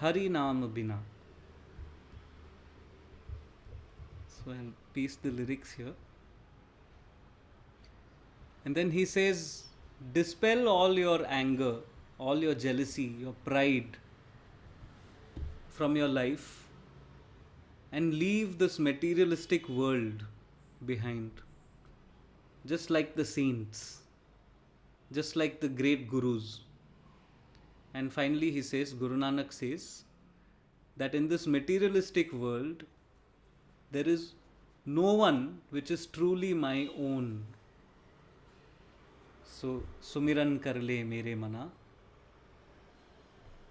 Hari Naam Bina. So I'll paste the lyrics here. And then he says, dispel all your anger, all your jealousy, your pride from your life and leave this materialistic world behind. Just like the saints, just like the great gurus. And finally, he says, Guru Nanak says, that in this materialistic world, there is no one which is truly my own. So, Sumiran Karle Mere Mana.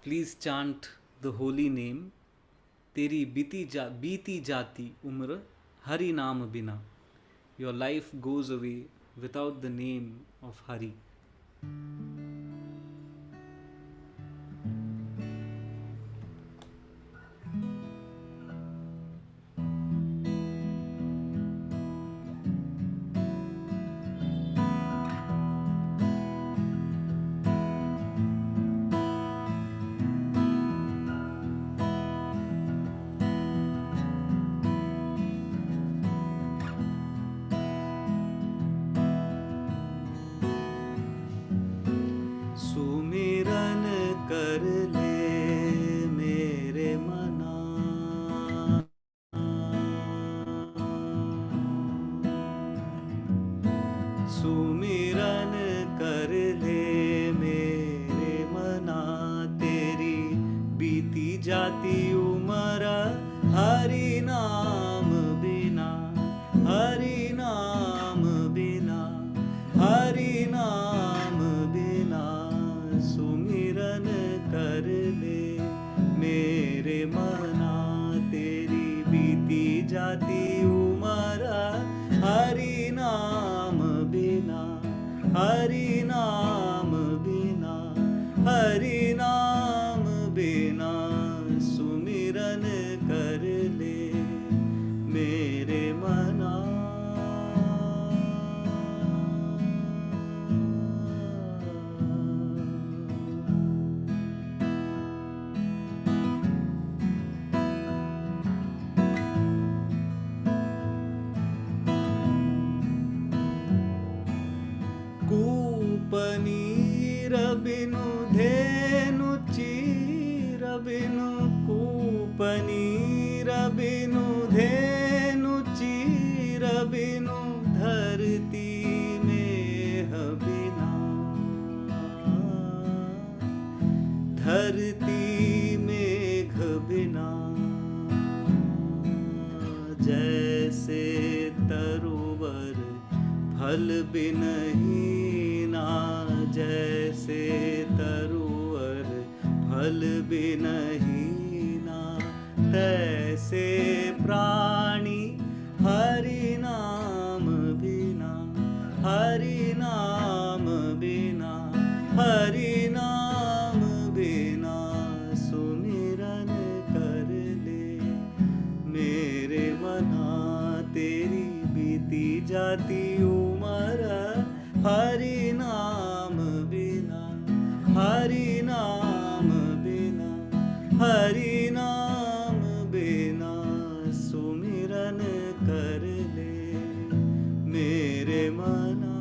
Please chant the holy name. Teri biti jati umr Hari Naam Bina. Your life goes away without the name of Hari. सुमिरन कर ले मेरे मना, सुमिरन कर ले मेरे मना, तेरी बीती जाती उम्र हरि नाम बिना, हरि नाम बिना, हरि नाम बिना, सुमिरन कर ले मेरे मना, तेरी बीती जाती उम्र हरि नाम बिना, हरि नाम बिना, हरि नाम बिना, सुमिरन कर ले मेरे मना। कूपनीर बिनु धेनु चीर बिनु, कूपनीर बिनु धेनु चीर बिनु, धरती में बिना, धरती मेघ बिना, जैसे तरुवर फल बिनहीना, जैसे तरुवर फल बिनहीना, तैसे प्राणी हरि नाम बिना, हरि नाम बिना, हरि नाम बिना, सुमिरन कर ले मेरे मना, तेरी बीती जाती उम्र हरि नाम बिना, हरि नाम बिना, हरि नाम बिना, सुमिरन कर ले मेरे मना।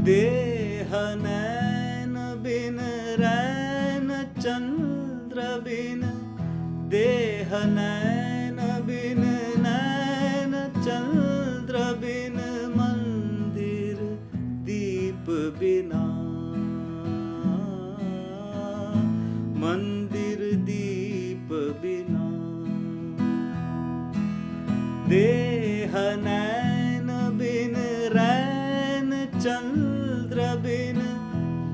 देह नैन बिन रैन चंद्र बिन, देह नैन बिन नैन चंद्र बिन, मंदिर दीप बिना, मंदिर दीप बिना, देह नैन बिन रैन चंद्र बिन,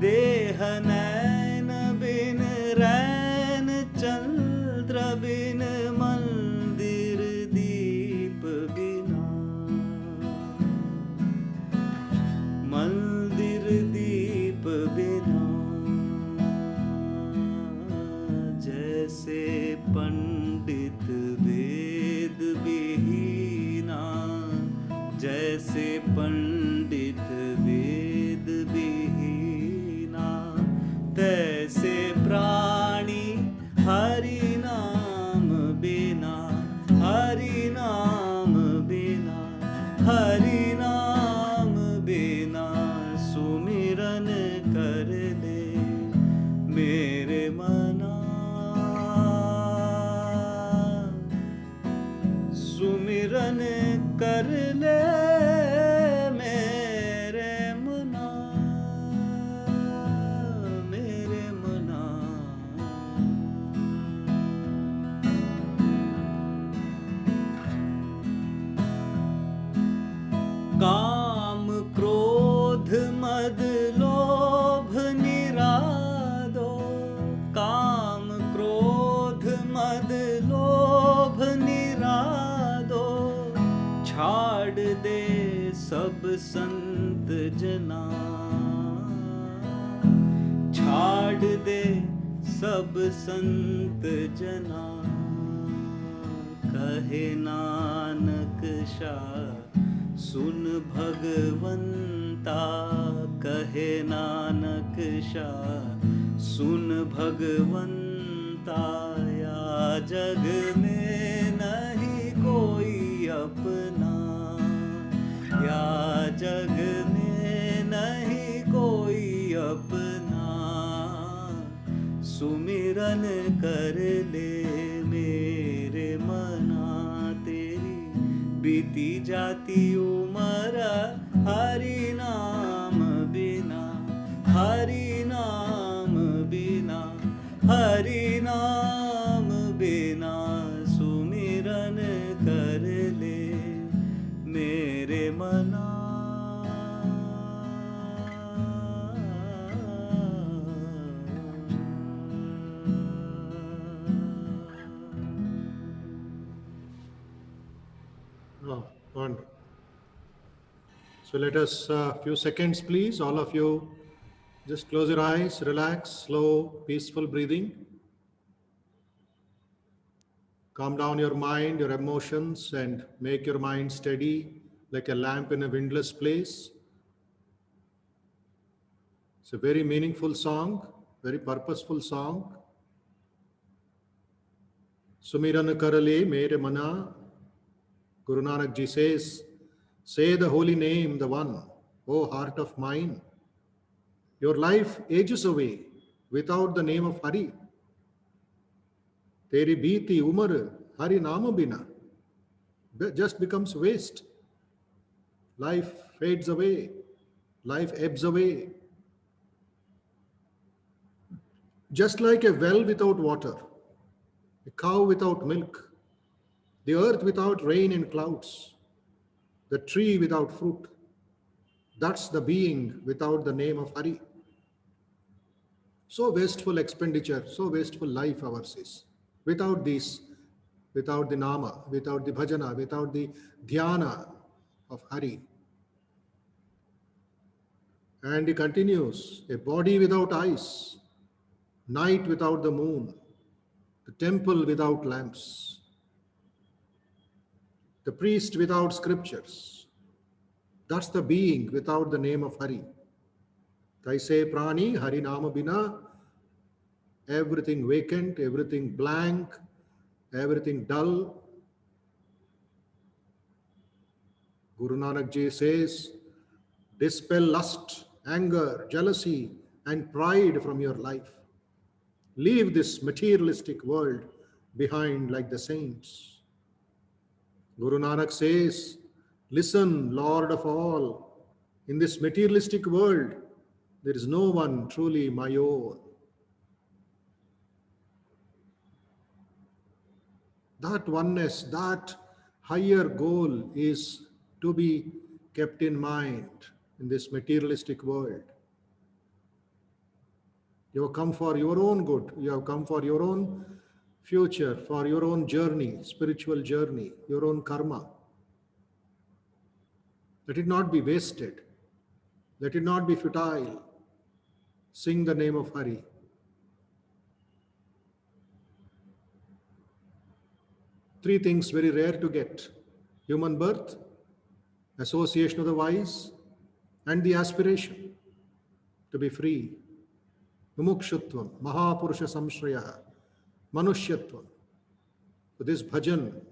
देह नैन बिन रैन चंद्र बिन, मंदिर दीप बिना, मंदिर दीप बिना, हरि नाम बिना, हरि नाम बिना सुमिरन कर ले मेरे मना, सुमिरन कर ले मेरे मना, मेरे मना। काम क्रोध मद लोभ निरादो, काम क्रोध मद लोभ निरादो, छाड़ दे सब संत जना, छाड़ दे सब संत जना, कहे नानक शाह सुन भगवंता, कहे नानक शाह सुन भगवंता, या जग में नहीं कोई अपना, या जग में नहीं कोई अपना, सुमिरन कर ले मेरे मना, तेरी बीती जाती उमर हरि नाम बिना, हरि नाम बिना, हरि नाम बिना सुमिरन कर ले मेरे मना। Oh, wonderful. So let us, few seconds please, all of you, just close your eyes, relax, slow, peaceful breathing. Calm down your mind, your emotions, and make your mind steady like a lamp in a windless place. It's a very meaningful song, very purposeful song. Sumiran karale mere mana. Guru Nanak Ji says, say the holy name, the one, O heart of mine. Your life ages away without the name of Hari. Teri beeti umar Hari nama bina. Just becomes waste. Life fades away. Life ebbs away. Just like a well without water, a cow without milk, the earth without rain and clouds, the tree without fruit. That's the being without the name of Hari. So wasteful expenditure, so wasteful life ours is. Without this, without the Nama, without the Bhajana, without the Dhyana of Hari. And he continues, a body without eyes, night without the moon, the temple without lamps, the priest without scriptures. That's the being without the name of Hari. Kaise prani Hari Nama bina, everything vacant, everything blank, everything dull. Guru Nanak Ji says, dispel lust, anger, jealousy, and pride from your life. Leave this materialistic world behind like the saints. Guru Nanak says, listen, Lord of all, in this materialistic world, there is no one truly my own. That oneness, that higher goal is to be kept in mind in this materialistic world. You have come for your own good. You have come for your own future, for your own journey, spiritual journey, your own karma. Let it not be wasted. Let it not be futile. Sing the name of Hari. Three things very rare to get: human birth, association of the wise, and the aspiration to be free. Mumukshutvam, Mahapurusha Samshraya, Manushyatvam. So this bhajan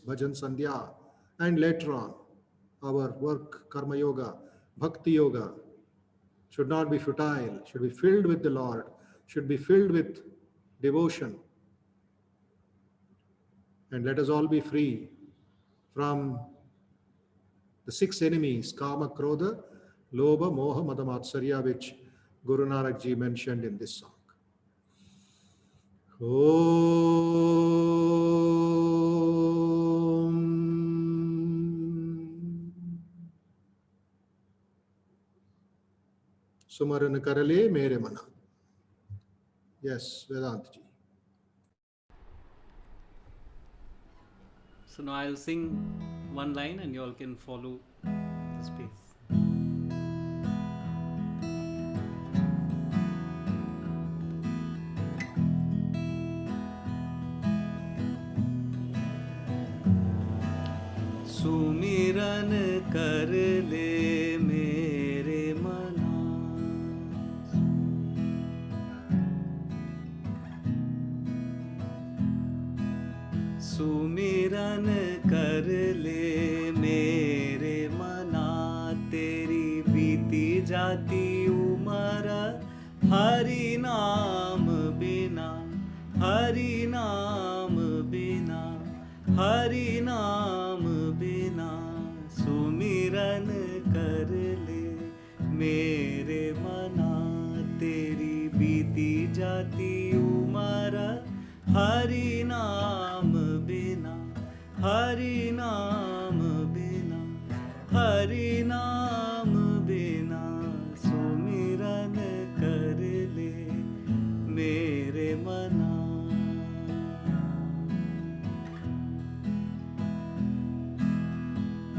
sandhya, and later on, our work, karma yoga, bhakti yoga, should not be futile, should be filled with the Lord, should be filled with devotion. And let us all be free from the 6 enemies, Kama, Krodha, Lobha, Moha, Mada, Matsarya, which Guru Nanak Ji mentioned in this song. सुमरन कर ले मेरे मना. Yes, Vedant ji. So now I'll sing one line and you all can follow the space. सुमिरन कर ले मेरे मना, सुमिरन कर ले मेरे मना, तेरी बीती जाती उमर हरि नाम बिना, हरि नाम बिना, हरि नाम बिना, सुमिरन कर ले मेरे मना, तेरी बीती जाती उमर हरि नाम बिना, हरि नाम बिना, हरि नाम बिना, सुमिरन कर ले मेरे मना.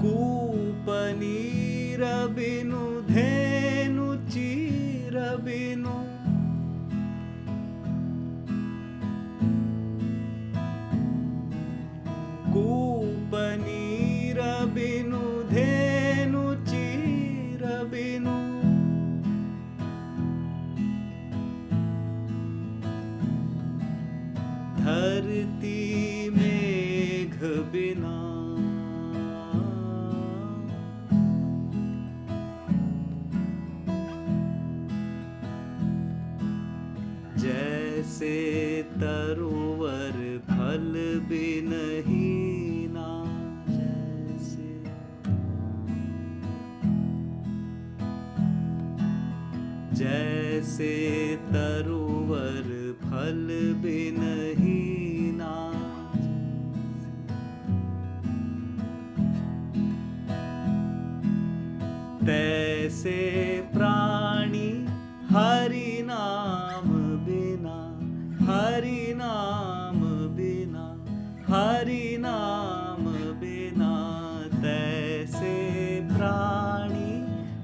कूपनीर बिनु धेनु चीर बिनु, कूपनीर बिनु धेनु चीर बिनु, धरती मेघ बिना, जैसे तरुवर फल बिनहीना, जैसे तरुवर फल बिनहीना, तैसे प्राणी हरि नाम बिना, हरि नाम बिना, हरि नाम बिना, तैसे प्राणी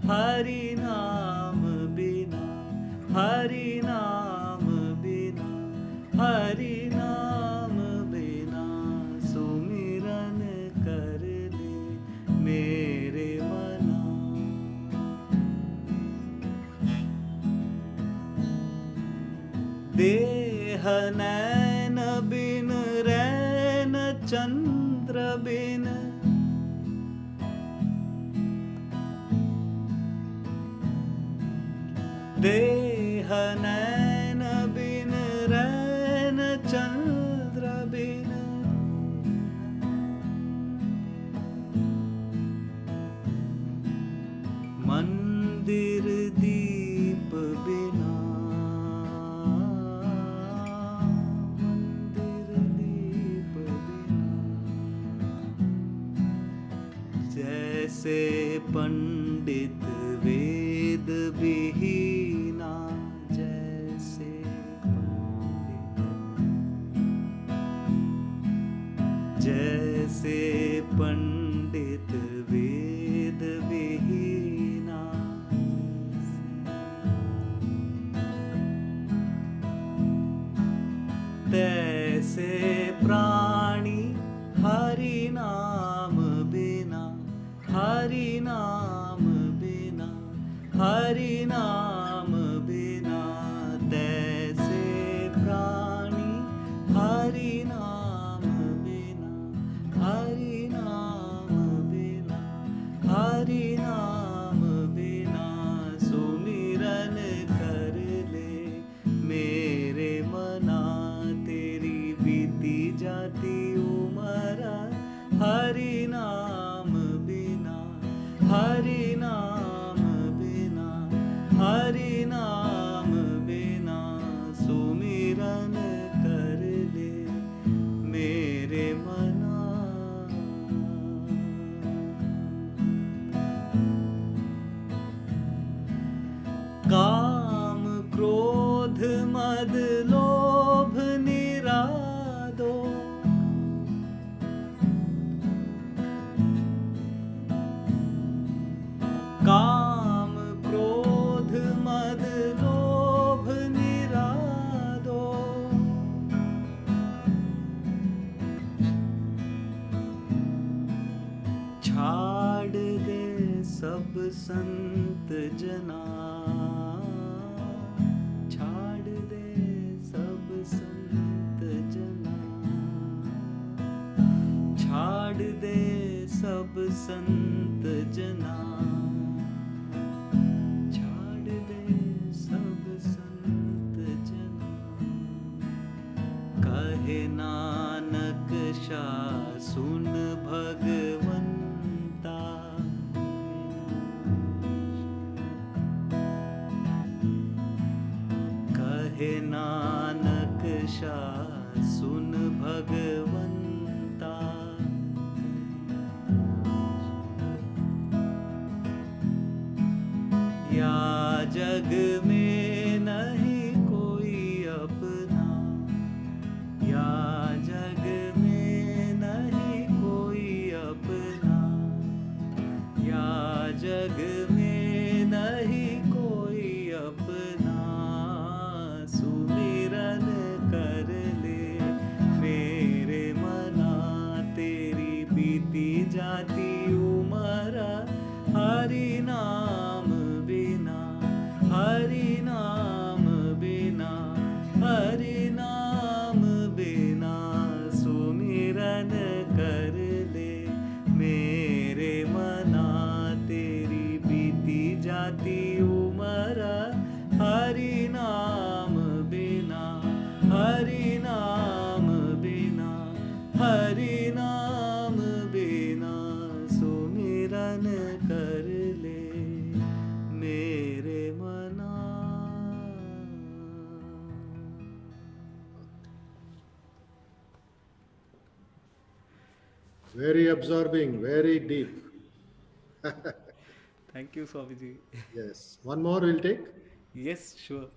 हरि नाम बिना, हरि नाम बिना, हरि नाम बिना, सुमिरन कर ले मेरे मना. देह नैन बिन रैन चंद्र बिन, देह नैन बिन रैन चंद्र बिन, मंदिर दीप बिना, मंदिर दीप बिना, जैसे पंडित वेद विहीना, जैसे पंडित, जैसे पंडित वेद विहीना, तैसे प्राणी हरि नाम बिना, हरि नाम बिना, हरि नाम बिना, तैसे प्राणी हरि नाम हरि नाम बिना, हरि नाम बिना, हरि नाम बिना सुमिरन कर ले मेरे मना। काम क्रोध मद लोभ निरादो, काम क्रोध मद लोभ निरादो, छाड़ दे सब संत जना, छाड़ दे सब संत जना, छाड़ दे सब संत जना, छाड़ दे सब संत जना। कहे नानक शाह सुन भगवंता, कहे नानक शाह सुन भगवंता। या जग में नहीं कोई अपना, या जग में नहीं कोई अपना, या जग में नहीं कोई अपना सुमिरन कर ले मेरे मना। तेरी बीती जाती उम्र हरि नाम बिना, हरि नाम बिना, हरि नाम बिना सुमिरन कर ले मेरे मना। तेरी बीती जाती उम्र हरि नाम बिना, हरि नाम बिना, हरि नाम बिना सुमिरन कर ले मेरे मना। Very absorbing, very deep. Thank you, Swamiji. Yes. One more we'll take. Yes, sure.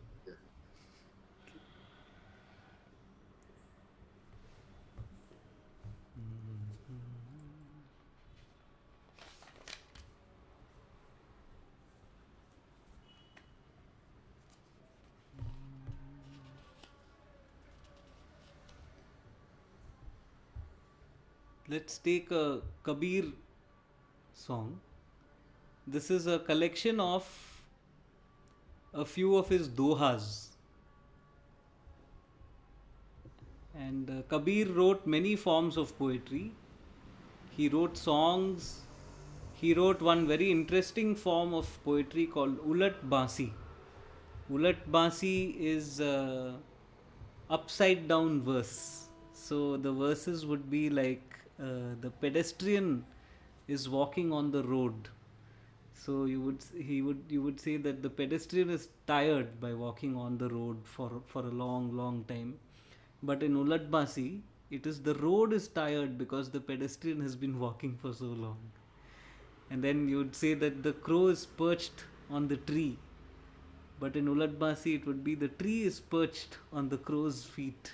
Let's take a Kabir song. This is a collection of a few of his dohas. And Kabir wrote many forms of poetry. He wrote songs. He wrote one very interesting form of poetry called Ulat Basi. Ulat Basi is upside down verse. So the verses would be like the pedestrian is walking on the road. So you would say that the pedestrian is tired by walking on the road for a long time. But in Ulat Basi, it is the road is tired because the pedestrian has been walking for so long. And then you would say that the crow is perched on the tree. But in Ulat Basi, it would be the tree is perched on the crow's feet.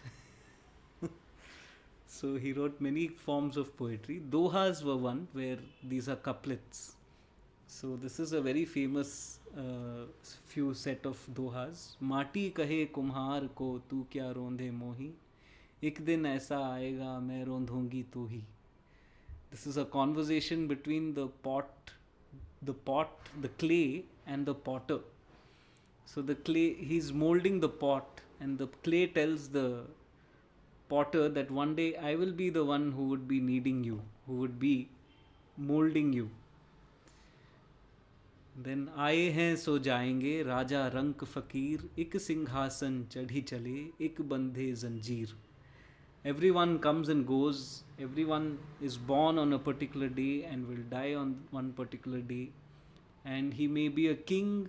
So he wrote many forms of poetry. Dohas were one where these are couplets. So this is a very famous few set of dohas. Mati kahe kumhar ko tu kya rondhe mohi, ek din aisa aayega main rondhungi tu hi. This is a conversation between the clay and the potter. So the clay, he's molding the pot, and the clay tells the potter that one day I will be the one who would be needing you, who would be molding you. Then आए हैं सो जाएंगे राजा रंक फकीर, एक सिंहासन चढ़ी चले एक बंधे जंजीर. everyone comes and goes, everyone is born on a particular day and will die on one particular day, and he may be a king,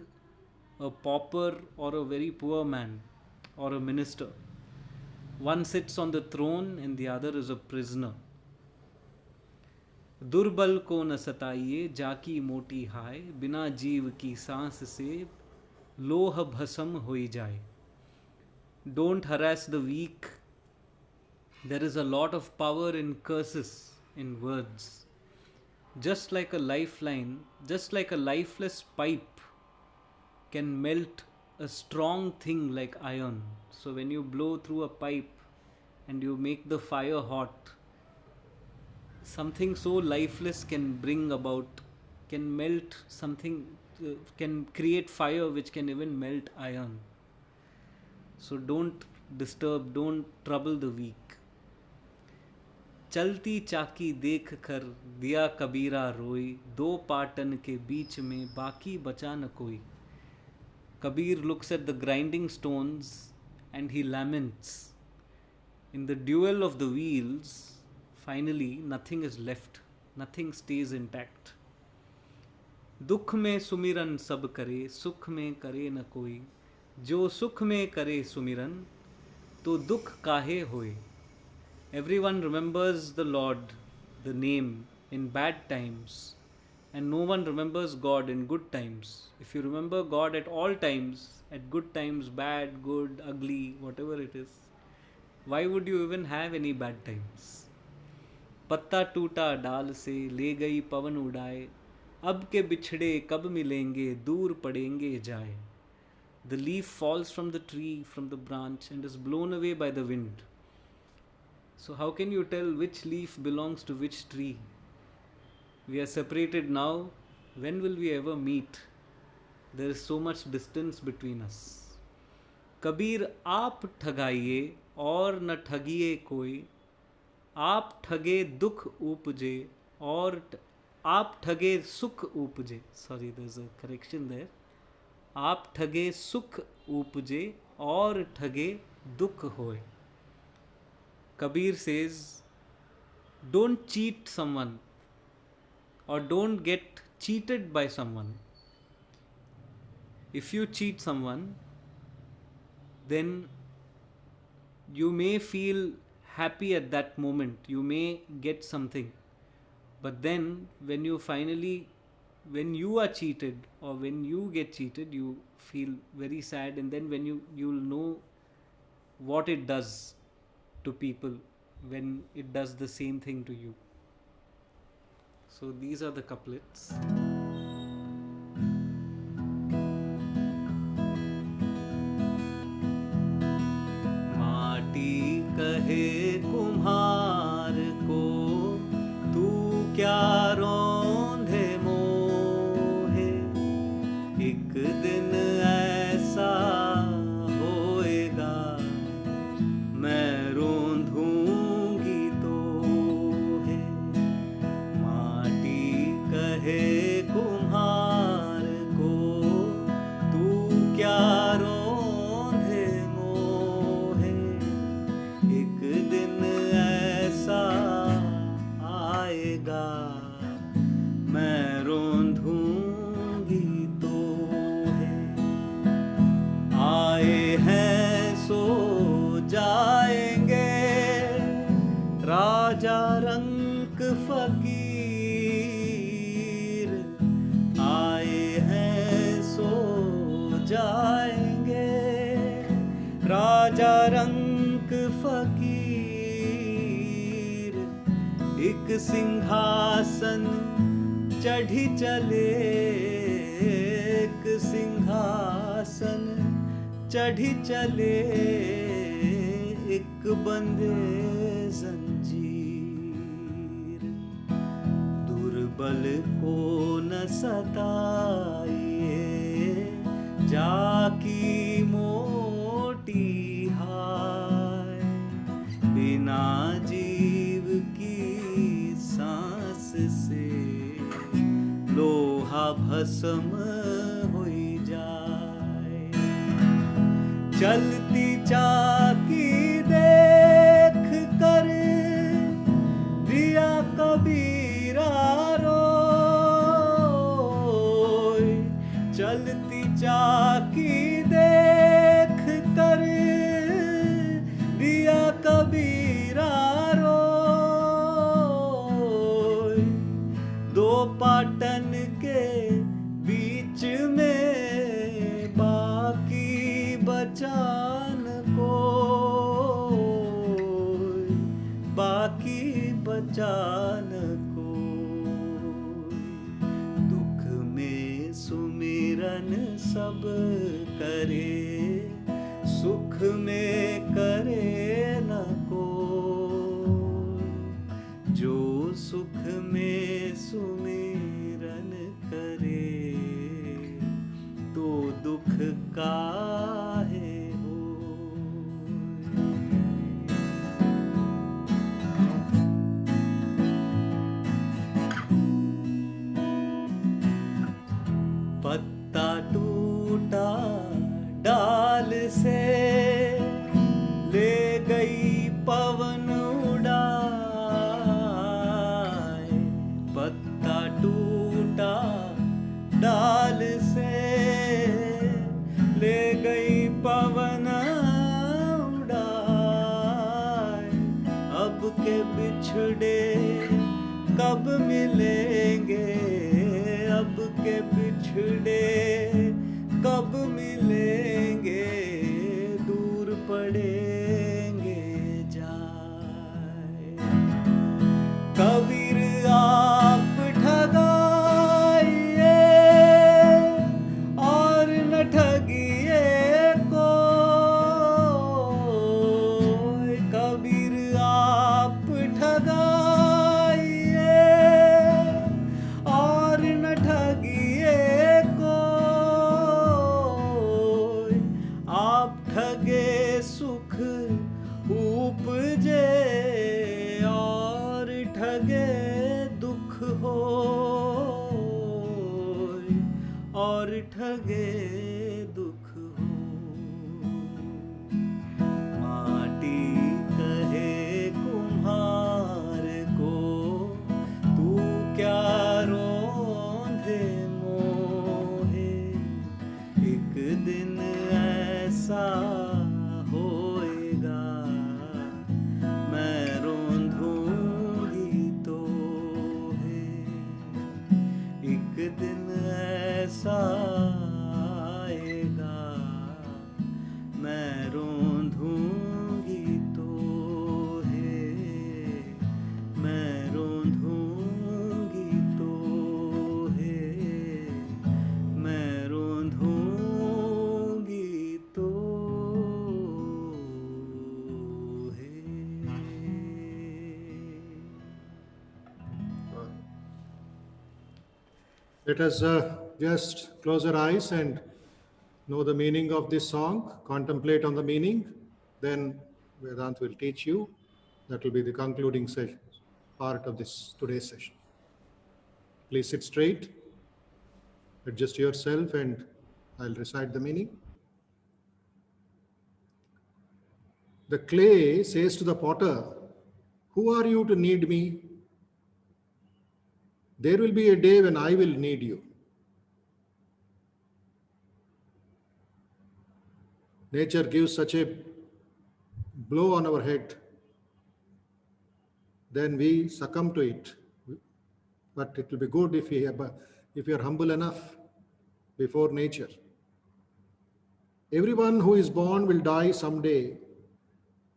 a pauper, or a very poor man, or a minister. One sits on the throne and the other is a prisoner. दुर्बल को न सताइए जाकी मोटी हाय, बिना जीव की सांस से लोह भस्म होई जाए. Don't harass the weak. There is a lot of power in curses, in words. Just like a lifeline, just like a lifeless pipe can melt a strong thing like iron. So when you blow through a pipe and you make the fire hot, something so lifeless can bring about, can melt something, can create fire which can even melt iron. So don't disturb, don't trouble the weak. चलती चाकी देख कर दिया कबीरा रोई, दो पाटन के बीच में बाकी बचा न कोई. Kabir looks at the grinding stones and he laments. In the duel of the wheels, finally nothing is left, nothing stays intact. दुख में सुमिरन सब करे, सुख में करे न कोई. जो सुख में करे सुमिरन, तो दुख काहे होए. Everyone remembers the Lord, the name, in bad times, and no one remembers God in good times. If you remember God at all times, at good times, bad, good, ugly, whatever it is, why would you even have any bad times? पत्ता टूटा डाल से ले गई पवन उड़ाए, अब के बिछड़े कब मिलेंगे दूर पड़ेंगे जाए. The leaf falls from the tree, from the branch, and is blown away by the wind. So how can you tell which leaf belongs to which tree? We are separated now. When will we ever meet? There is so much distance between us. Kabir आप ठगाइए और न ठगिए कोई, आप ठगे दुख उपजे और आप ठगे सुख उपजे. Sorry, there's a correction there. आप ठगे सुख उपजे और ठगे दुख होए. Kabir says, don't cheat someone or don't get cheated by someone. If you cheat someone, then you may feel happy at that moment, you may get something, but then when you are cheated or when you get cheated, you feel very sad, and then when you'll know what it does to people when it does the same thing to you. So these are the couplets. माटी कहे कुम्हार को, तू क्या रोंधे मोहे, एक दिन ऐसा होएगा मैं रोंधूंगी तो है. माटी कहे कुम्हार को, तू क्या रोंधे मोहे, एक दिन ऐसा आएगा मैं रोंधूंगी तो है. आए हैं सो जाएंगे राजा रंक फकीर, आए हैं सो जाएंगे राजा रंक फकीर. एक सिंहासन चढ़ी चले, एक सिंहासन चढ़ी चले, एक बंधे जंजीर. दुर्बल को न सताइए जाकी मोटी हाय, बिना जीव की सांस से लोहा भस्म होई जाए. चलती चाकी देख कर पाटन के बीच में बाकी बचान को, बाकी बचान को, दुख में सुमिरन सब करे, सुख में करे न को, जो सुख में सुमिरन करे, तो दुख काहे हो। पत्ता टूटा डाल से, ले गई पवन उड़ाए, पत्ता टूटा डाल से, ले गई पवन उड़ाए, अब के बिछड़े कब मिलेंगे, अब के बिछड़े कब मिलेंगे, दूर पड़ेंगे जाए। कबीर आप ठगाइए और न ठगिए कोई, कबीर आप ठगाइए और न ठगिए कोई, आप ठगे सुख उपजे और ठगे दुख होय, और ठगे दुख होय। माटी कहे कुम्हार को, तू क्या रोंधे मोहे, एक दिन ऐसा होएगा, मैं रोंधूंगी तो है, एक दिन ऐसा आएगा, मैं रोंधूंगी तो है, मैं रोंधूंगी तो है, मैं रोंधूंगी तो है। Let us just close our eyes and know the meaning of this song, contemplate on the meaning, then Vedant will teach you. That will be the concluding session, part of this today's session. Please sit straight, adjust yourself, and I'll recite the meaning. The clay says to the potter, "Who are you to need me? There will be a day when I will need you." Nature gives such a blow on our head, then we succumb to it. But it will be good if we are humble enough before nature. Everyone who is born will die someday,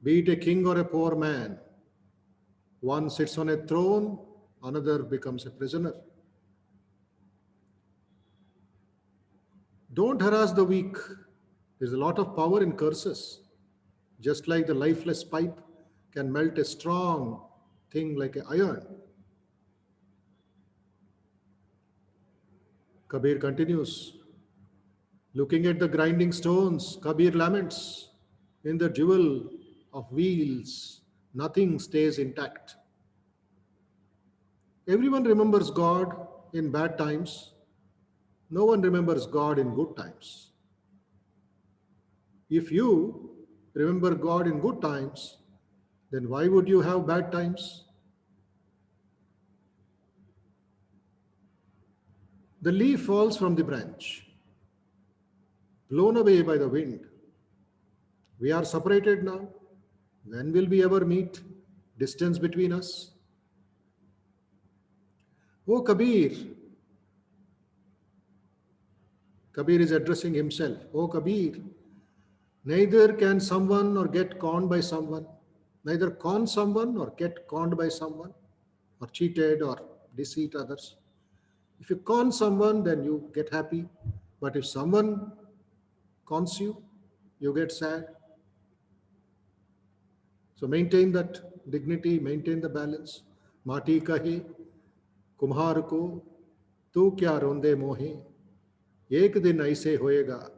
be it a king or a poor man. One sits on a throne, another becomes a prisoner. Don't harass the weak. There's a lot of power in curses. Just like the lifeless pipe can melt a strong thing like an iron. Kabir continues, looking at the grinding stones, Kabir laments, in the jewel of wheels, nothing stays intact. Everyone remembers God in bad times. No one remembers God in good times. If you remember God in good times, then why would you have bad times? The leaf falls from the branch, blown away by the wind. We are separated now. When will we ever meet? Distance between us. Oh Kabir, Kabir is addressing himself. Oh Kabir, neither can someone or get conned by someone, neither con someone or get conned by someone, or cheated or deceit others. If you con someone, then you get happy. But if someone cons you, you get sad. So maintain that dignity, maintain the balance. माटी कहे कुम्हार को तू क्या रोंदे मोहे, एक दिन ऐसे होएगा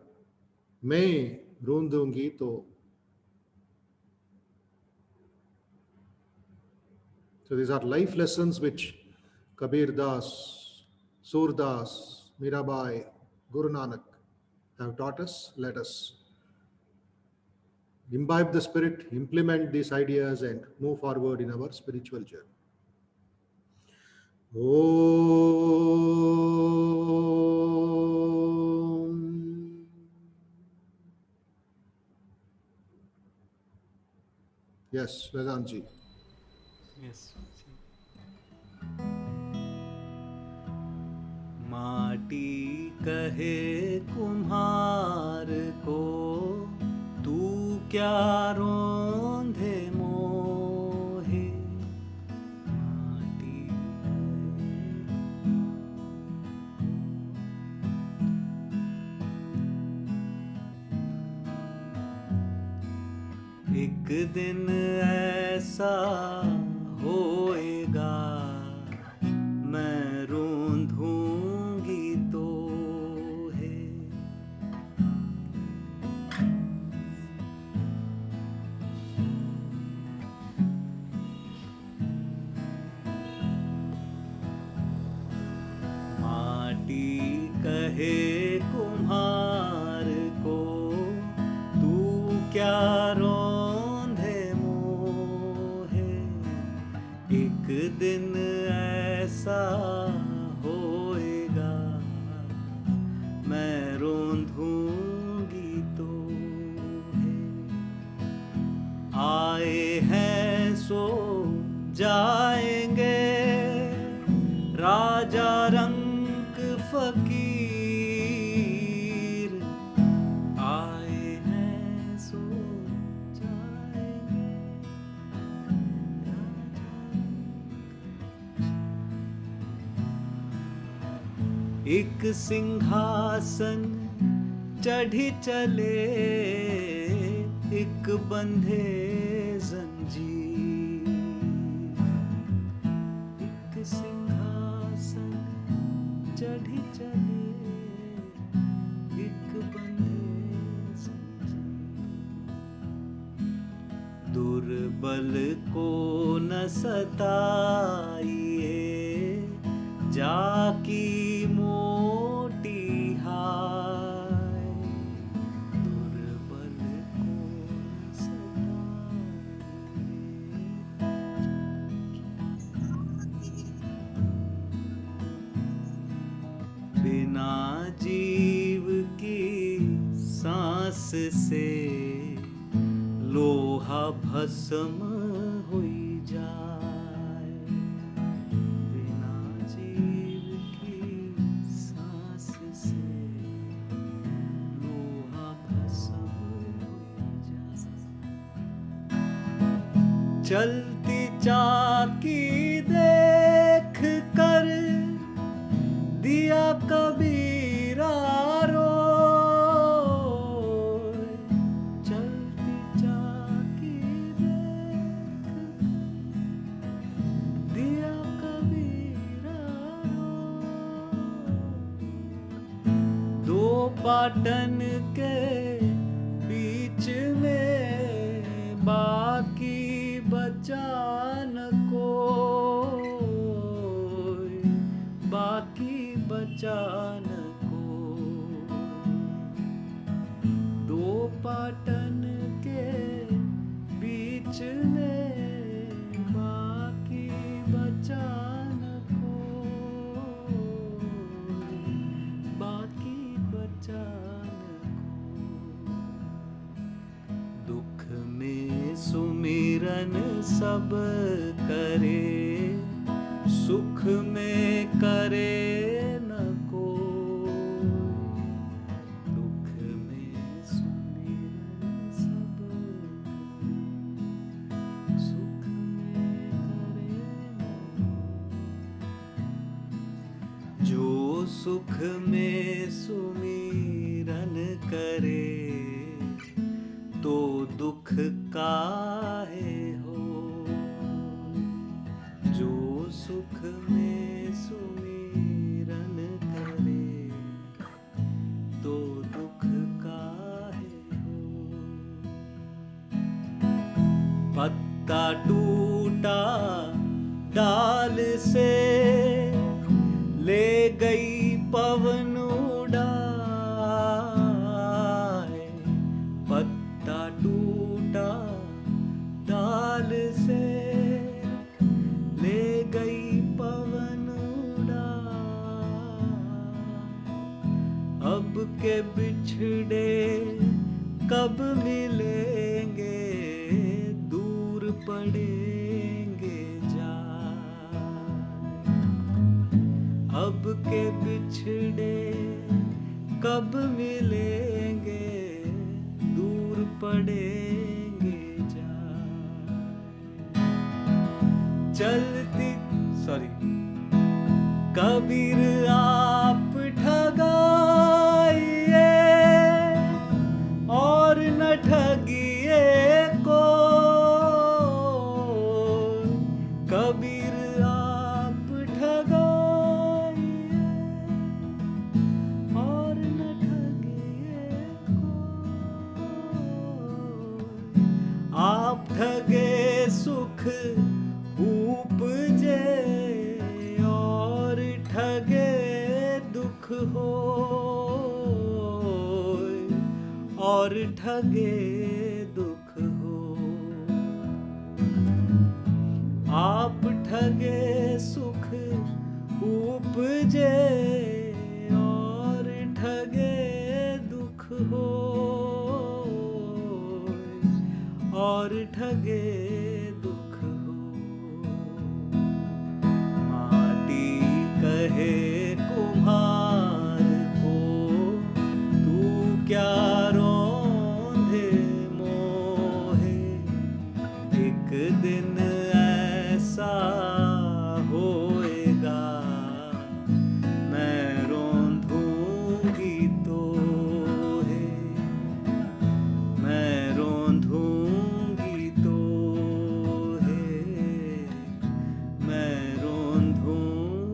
मैं रोंदूंगी तो. So these are life lessons which Kabir Das, Surdas, Mirabai, Guru Nanak have taught us. Let us imbibe the spirit, implement these ideas, and move forward in our spiritual journey. Om. Yes, Vedantji. Yes. माटी कहे कुम्हार को तू क्या रोंधे मोहे, माटी एक दिन ऐसा होएगा मैं रोंधूंगी तो है. माटी कहे कुम्हार को तू क्या रोंधे मोहे, एक दिन ऐसा होएगा मैं रोंधूंगी तो है. आए हैं सो जाएंगे राजा रंग फकीर, आए हैं सो जाएंगे एक सिंहासन चढ़ी चले एक बंधे जंजीर, एक सिंहासन चढ़ी चले एक बंधे जंजीर. दुर्बल को न सताइए जाकी मोटी हाय, दुर्बल को सताइए. बिना जीव की सांस से लोहा भस्म हुई जाए, बिना जीव की सांस से लोहा भस्म हुई जाए. चलती चाकी देख कर दिया कबीरा रोए, चलती चाकी देख दिया कबीरा रोए. दो पाटन के बीच में बाकी बचा न कोई, बाकी बचा न कोई. दो पाटन के बीच में बाकी बचा न कोई, बाकी बचा न कोई. दुख में सुमिरन सब करे सुख में करे न कोई, दुख में सुमिरन सब कोई, सुख में करे न कोई। जो सुख में सुमिरन करे, तो दुख काहे हो। जो सुख में सुमिरन करे, तो दुख काहे हो। पत्ता टूटा डाल से, ले गई पवन उड़ाए। पत्ता टूटा डाल से, ले गई पवन उड़ाए। अब के बिछड़े कब मिलेंगे, दूर पड़ेंगे जाए। अब के बिछड़े कब मिलेंगे, दूर पड़ेंगे जाए। चलती कबीर आप ठगाइए, और न ठगिए को। कबीर आप ठगाइए, और न ठगिए को। आप ठगे सुख उपजे, और ठगे दुख हो। और ठगे दुख हो। आप ठगे सुख उपजे, और ठगे दुख हो। और ठगे दुख हो। माटी कहे कुम्हार को, तू क्या रोंधे मोहे। एक दिन ऐसा होएगा, मैं रोंधूंगी तो है। मैं रोंधूंगी तो है। मैं रोंधूंगी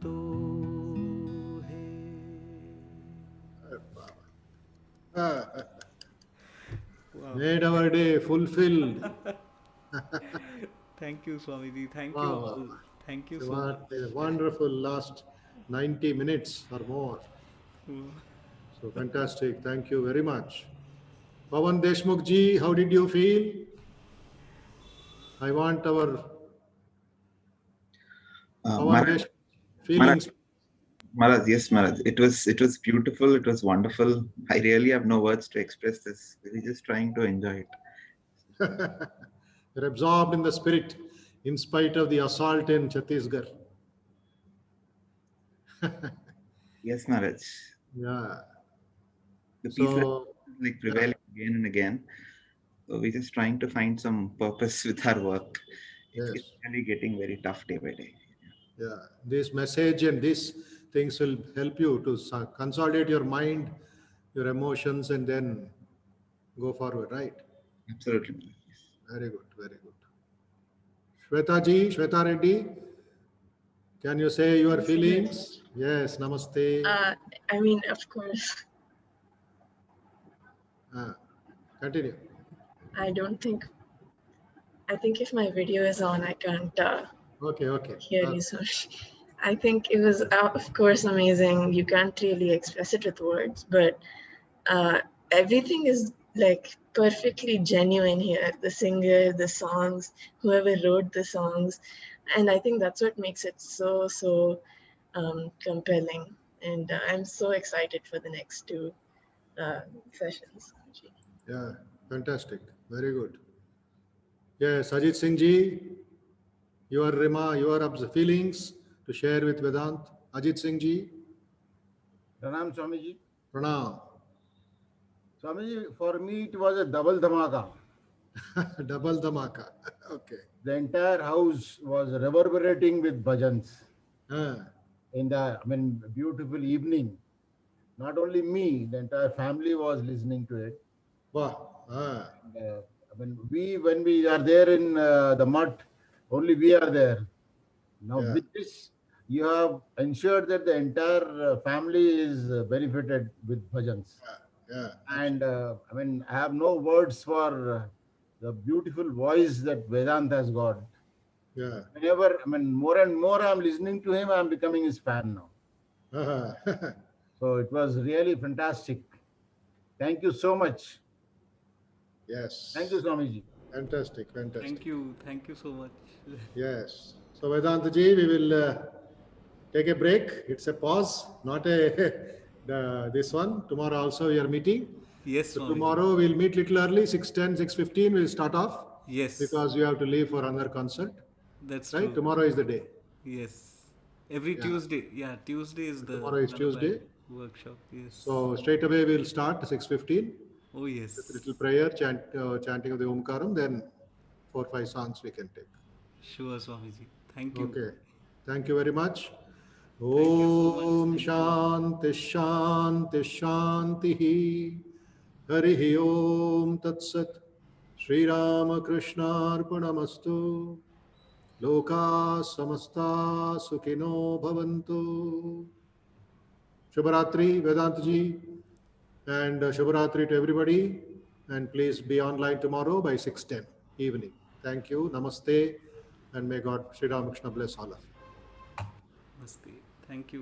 तो है। Made our day, fulfilled. Thank you, Swamiji. Thank you Wow, wow, all. wow. Thank you so much. What a wonderful last 90 minutes or more. Mm. So fantastic. Thank you very much. Pawan Deshmukh ji, how did you feel? I want our Pawan Maharaj, Deshmukh feelings. Maharaj, yes, Maharaj. It was beautiful. It was wonderful. I really have no words to express this. We're just trying to enjoy it. You're absorbed in the spirit in spite of the assault in Chhattisgarh. Yes, Maharaj. Yeah. The peace So, is like prevailing again and again. So we're just trying to find some purpose with our work. yes. It's really getting very tough day by day. Yeah, this message and these things will help you to consolidate your mind, your emotions, and then go forward, right? Absolutely, Maharaj. Yes. Very good, very good. Shweta ji, Shweta Reddy, can you say your feelings? Yes, namaste. I mean, of course, Continue. I think if my video is on, I can't Okay. hear you. Sorry. I think it was, of course, amazing. You can't really express it with words, but everything is like perfectly genuine here. The singer, the songs, whoever wrote the songs. And I think that's what makes it so compelling. And I'm so excited for the next two sessions. Yeah, fantastic. Very good. Yes, Ajit Singh ji, your feelings to share with Vedant. Ajit Singh ji, Pranam Swamiji. pranam. Swamiji, for me it was a double dhamaka. Double dhamaka. Okay. The entire house was reverberating with bhajans Ah, in the beautiful evening. Not only me, the entire family was listening to it. wow. Ah, When we are there in the mud, only we are there. Now Yeah. with this, you have ensured that the entire family is benefited with bhajans. yeah. And I have no words for the beautiful voice that Vedant has got. Yeah. Whenever, more and more I'm listening to him, I'm becoming his fan now. Ah, So it was really fantastic. Thank you so much. yes. Thank you, Swamiji. Fantastic. Fantastic. Thank you so much. Yes. So Vedanta ji, we will take a break. It's a pause, not a this one. Tomorrow also we are meeting. Yes, So Swamiji. tomorrow we'll meet little early, 6:10, 6:15. We'll start off Yes, because you have to leave for another concert. that's Right? true. Tomorrow is the day. Yes, every Yeah. Tuesday. Yeah, Tuesday is the Tomorrow is Lullaby Tuesday. workshop. Yes. So straight away we'll start 6:15. Oh yes. Little prayer, chanting of the Omkaram. Then 4-5 songs we can take. Sure, Swamiji. Thank you. Okay. Thank you very much. you so much. Om Shanti Shanti Shanti Hari Om Tat Sat Shri Rama Krishna Arpanamastu Loka Samasta Sukhino Bhavantu. Shubharatri, Vedanta ji, and Shubharatri to everybody. And please be online tomorrow by 6:10 evening. Thank you. Namaste. And may God, Sri Ramakrishna bless all of you. Namaste. Thank you.